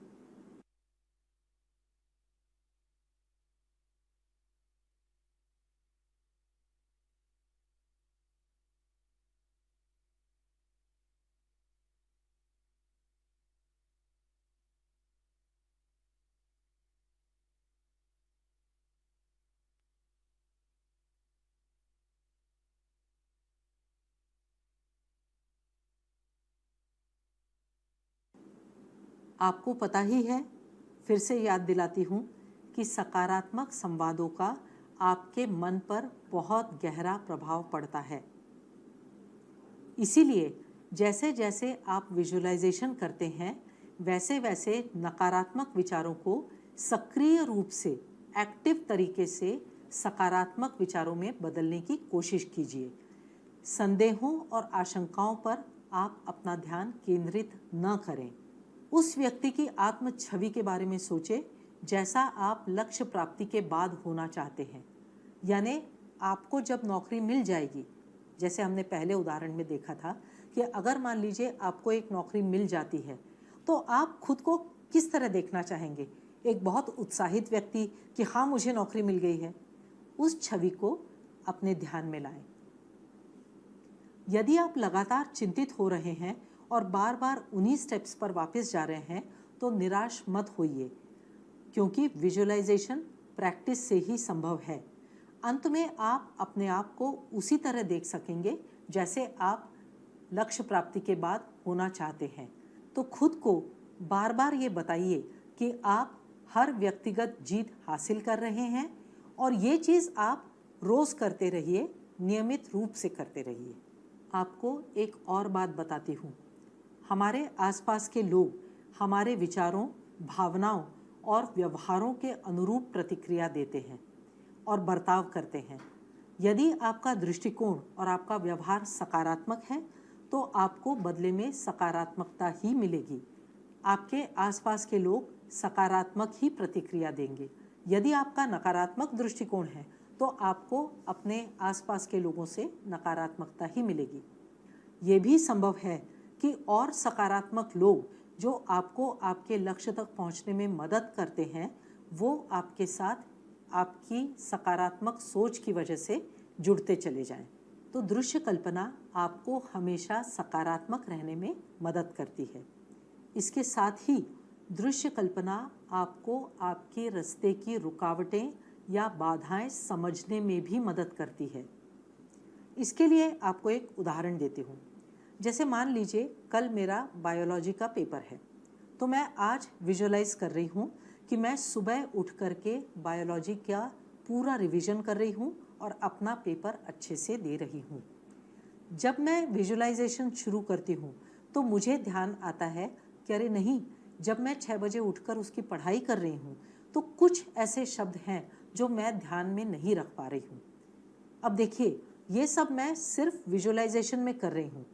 आपको पता ही है, फिर से याद दिलाती हूँ कि सकारात्मक संवादों का आपके मन पर बहुत गहरा प्रभाव पड़ता है। इसीलिए जैसे जैसे आप विजुअलाइजेशन करते हैं, वैसे वैसे नकारात्मक विचारों को सक्रिय रूप से, एक्टिव तरीके से सकारात्मक विचारों में बदलने की कोशिश कीजिए। संदेहों और आशंकाओं पर आप अपना ध्यान केंद्रित न करें। उस व्यक्ति की आत्म छवि के बारे में सोचें जैसा आप लक्ष्य प्राप्ति के बाद होना चाहते हैं। यानी आपको जब नौकरी मिल जाएगी, जैसे हमने पहले उदाहरण में देखा था कि अगर मान लीजिए आपको एक नौकरी मिल जाती है, तो आप खुद को किस तरह देखना चाहेंगे? एक बहुत उत्साहित व्यक्ति कि हाँ मुझे नौकरी मिल गई है। उस छवि को अपने ध्यान में लाएं। यदि आप लगातार चिंतित हो रहे हैं और बार बार उन्हीं स्टेप्स पर वापस जा रहे हैं, तो निराश मत होइए, क्योंकि विजुअलाइजेशन प्रैक्टिस से ही संभव है। अंत में आप अपने आप को उसी तरह देख सकेंगे जैसे आप लक्ष्य प्राप्ति के बाद होना चाहते हैं। तो खुद को बार बार ये बताइए कि आप हर व्यक्तिगत जीत हासिल कर रहे हैं और ये चीज़ आप रोज़ करते रहिए, नियमित रूप से करते रहिए। आपको एक और बात बताती हूँ, हमारे आसपास के लोग हमारे विचारों, भावनाओं और व्यवहारों के अनुरूप प्रतिक्रिया देते हैं और बर्ताव करते हैं। यदि आपका दृष्टिकोण और आपका व्यवहार सकारात्मक है, तो आपको बदले में सकारात्मकता ही मिलेगी। आपके आसपास के लोग सकारात्मक ही प्रतिक्रिया देंगे। यदि आपका नकारात्मक दृष्टिकोण है, तो आपको अपने आसपास के लोगों से नकारात्मकता ही मिलेगी। ये भी संभव है कि और सकारात्मक लोग जो आपको आपके लक्ष्य तक पहुंचने में मदद करते हैं, वो आपके साथ आपकी सकारात्मक सोच की वजह से जुड़ते चले जाएं। तो दृश्य कल्पना आपको हमेशा सकारात्मक रहने में मदद करती है। इसके साथ ही दृश्य कल्पना आपको आपके रास्ते की रुकावटें या बाधाएं समझने में भी मदद करती है। इसके लिए आपको एक उदाहरण देती हूँ। जैसे मान लीजिए कल मेरा बायोलॉजी का पेपर है, तो मैं आज विजुअलाइज कर रही हूँ कि मैं सुबह उठ करके बायोलॉजी का पूरा रिवीजन कर रही हूँ और अपना पेपर अच्छे से दे रही हूँ। जब मैं विजुअलाइजेशन शुरू करती हूँ तो मुझे ध्यान आता है कि अरे नहीं, जब मैं 6 बजे उठकर उसकी पढ़ाई कर रही हूँ तो कुछ ऐसे शब्द हैं जो मैं ध्यान में नहीं रख पा रही हूँ। अब देखिए, ये सब मैं सिर्फ विजुअलाइजेशन में कर रही हूँ,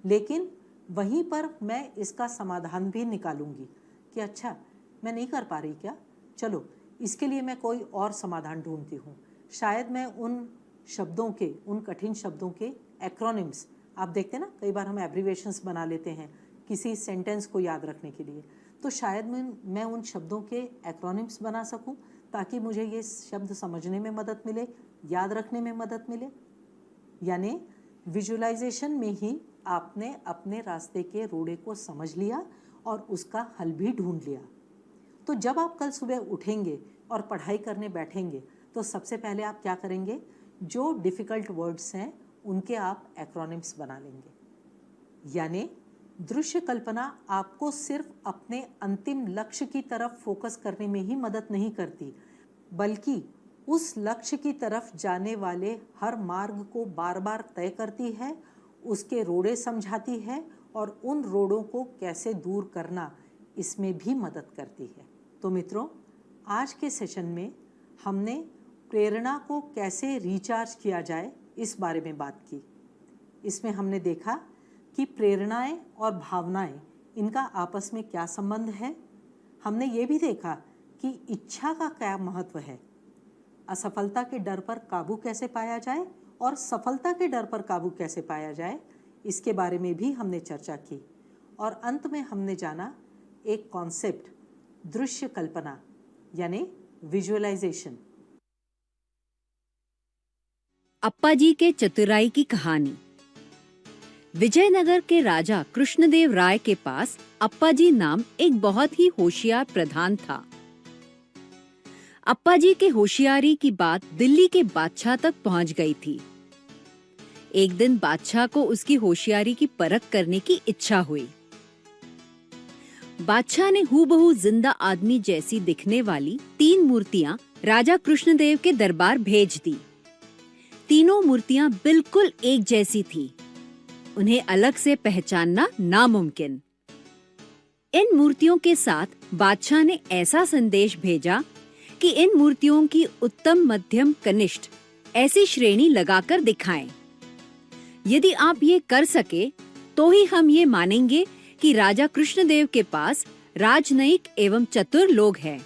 लेकिन वहीं पर मैं इसका समाधान भी निकालूंगी कि अच्छा, मैं नहीं कर पा रही क्या, चलो इसके लिए मैं कोई और समाधान ढूंढती हूँ। शायद मैं उन शब्दों के, उन कठिन शब्दों के एक्रोनिम्स, आप देखते हैं ना कई बार हम एब्रीवेशंस बना लेते हैं किसी सेंटेंस को याद रखने के लिए, तो शायद मैं उन शब्दों के एक्रोनिम्स बना सकूं ताकि मुझे ये शब्द समझने में मदद मिले, याद रखने में मदद मिले। यानी विजुअलाइजेशन में ही आपने अपने रास्ते के रोड़े को समझ लिया और उसका हल भी ढूंढ लिया। तो जब आप कल सुबह उठेंगे और पढ़ाई करने बैठेंगे तो सबसे पहले आप क्या करेंगे, जो डिफ़िकल्ट वर्ड्स हैं उनके आप एक्रोनिम्स बना लेंगे। यानी दृश्य कल्पना आपको सिर्फ अपने अंतिम लक्ष्य की तरफ फोकस करने में ही मदद नहीं करती, बल्कि उस लक्ष्य की तरफ जाने वाले हर मार्ग को बार बार तय करती है, उसके रोड़े समझाती है और उन रोड़ों को कैसे दूर करना, इसमें भी मदद करती है। तो मित्रों, आज के सेशन में हमने प्रेरणा को कैसे रिचार्ज किया जाए इस बारे में बात की। इसमें हमने देखा कि प्रेरणाएं और भावनाएं, इनका आपस में क्या संबंध है। हमने ये भी देखा कि इच्छा का क्या महत्व है, असफलता के डर पर काबू कैसे पाया जाए और सफलता के डर पर काबू कैसे पाया जाए, इसके बारे में भी हमने चर्चा की। और अंत में हमने जाना एक कॉन्सेप्ट, दृश्य कल्पना यानी विजुअलाइजेशन। अप्पा जी के चतुराई की कहानी। विजयनगर के राजा कृष्णदेव राय के पास अप्पा जी नाम एक बहुत ही होशियार प्रधान था। अप्पा जी के होशियारी की बात दिल्ली के बादशाह तक पहुंच गई थी। एक दिन बादशाह को उसकी होशियारी की परख करने की इच्छा हुई। बादशाह ने हूबहू जिंदा आदमी जैसी दिखने वाली 3 मूर्तियां राजा कृष्णदेव के दरबार भेज दी। तीनों मूर्तियां बिल्कुल एक जैसी थी, उन्हें अलग से पहचानना नामुमकिन। इन मूर्तियों के साथ बादशाह ने ऐसा संदेश भेजा कि इन मूर्तियों की उत्तम, मध्यम, कनिष्ठ ऐसी श्रेणी लगाकर दिखाएं। यदि आप ये कर सके तो ही हम ये मानेंगे कि राजा कृष्णदेव के पास राजनयिक एवं चतुर लोग हैं।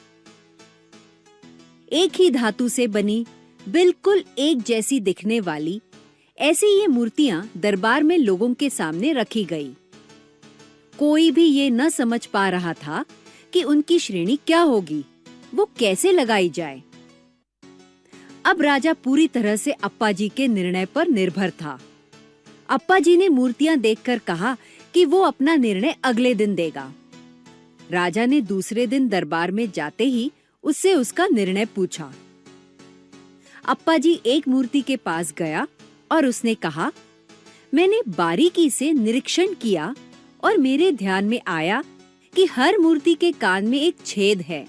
एक ही धातु से बनी, बिल्कुल एक जैसी दिखने वाली ऐसी ये मूर्तियां दरबार में लोगों के सामने रखी गई। कोई भी ये न समझ पा रहा था कि उनकी श्रेणी क्या होगी, वो कैसे लगाई जाए। अब राजा पूरी तरह से अप्पा जी के निर्णय पर निर्भर था। अप्पा जी ने मूर्तियां देखकर कहा कि वो अपना निर्णय अगले दिन देगा। राजा ने दूसरे दिन दरबार में जाते ही उससे उसका निर्णय पूछा। अप्पा जी एक मूर्ति के पास गया और उसने कहा, मैंने बारीकी से निरीक्षण किया और मेरे ध्यान में आया कि हर मूर्ति के कान में एक छेद है।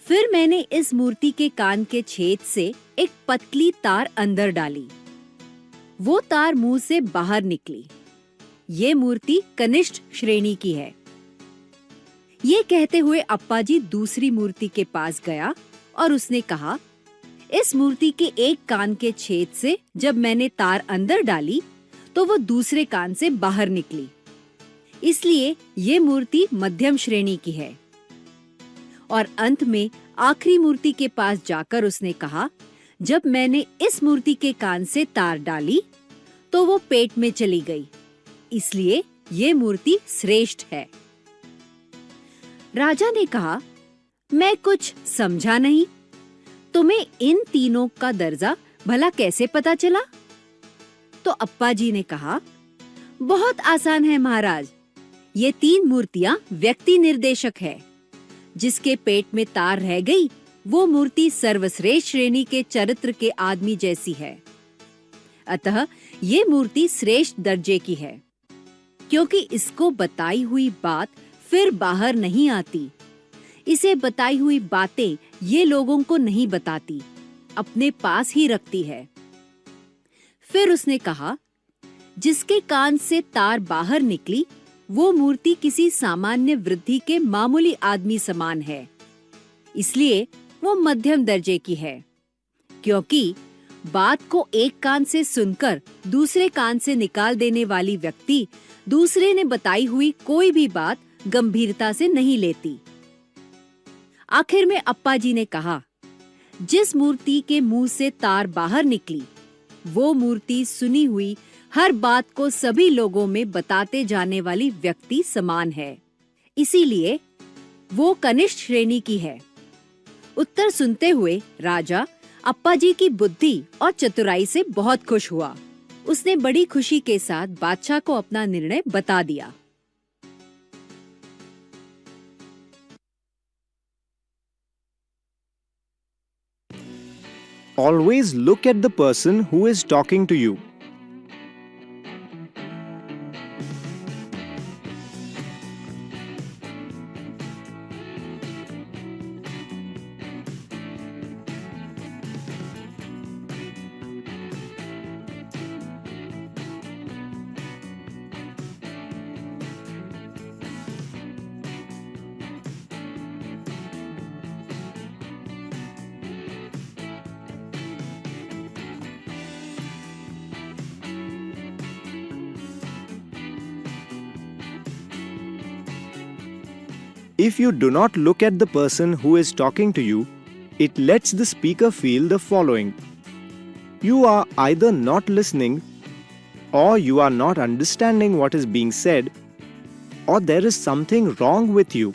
फिर मैंने इस मूर्ति के कान के छेद से एक पतली तार अंदर डाली। वो तार मुंह से बाहर निकली। ये मूर्ति कनिष्ठ श्रेणी की है। ये कहते हुए अप्पा जी दूसरी मूर्ति के पास गया और उसने कहा, इस मूर्ति के एक कान के छेद से जब मैंने तार अंदर डाली तो वो दूसरे कान से बाहर निकली, इसलिए ये मूर्ति मध्यम श्रेणी की है। और अंत में आखिरी मूर्ति के पास जाकर उसने कहा, जब मैंने इस मूर्ति के कान से तार डाली तो वो पेट में चली गई, इसलिए ये मूर्ति श्रेष्ठ है। राजा ने कहा, मैं कुछ समझा नहीं, तुम्हें इन तीनों का दर्जा भला कैसे पता चला? तो अप्पा जी ने कहा, बहुत आसान है महाराज, ये 3 मूर्तियां व्यक्ति निर्देशक है। जिसके पेट में तार रह गई वो मूर्ति सर्वश्रेष्ठ श्रेणी के चरित्र के आदमी जैसी है, अतः ये मूर्ति श्रेष्ठ दर्जे की है, क्योंकि इसको बताई हुई बात फिर बाहर नहीं आती। इसे बताई हुई बातें ये लोगों को नहीं बताती, अपने पास ही रखती है। फिर उसने कहा, जिसके कान से तार बाहर निकली वो मूर्ति किसी सामान्य वृद्धि के मामूली आदमी समान है, इसलिए वो मध्यम दर्जे की है, क्योंकि बात को एक कान से सुनकर दूसरे कान से निकाल देने वाली व्यक्ति दूसरे ने बताई हुई कोई भी बात गंभीरता से नहीं लेती। आखिर में अप्पा जी ने कहा, जिस मूर्ति के मुंह से तार बाहर निकली वो मूर्ति सुनी हुई हर बात को सभी लोगों में बताते जाने वाली व्यक्ति समान है, इसीलिए वो कनिष्ठ श्रेणी की है। उत्तर सुनते हुए राजा अप्पा जी की बुद्धि और चतुराई से बहुत खुश हुआ। उसने बड़ी खुशी के साथ बादशाह को अपना निर्णय बता दिया। Always look at the person who is talking to you. If you do not look at the person who is talking to you, it lets the speaker feel the following: you are either not listening, or you are not understanding what is being said, or there is something wrong with you.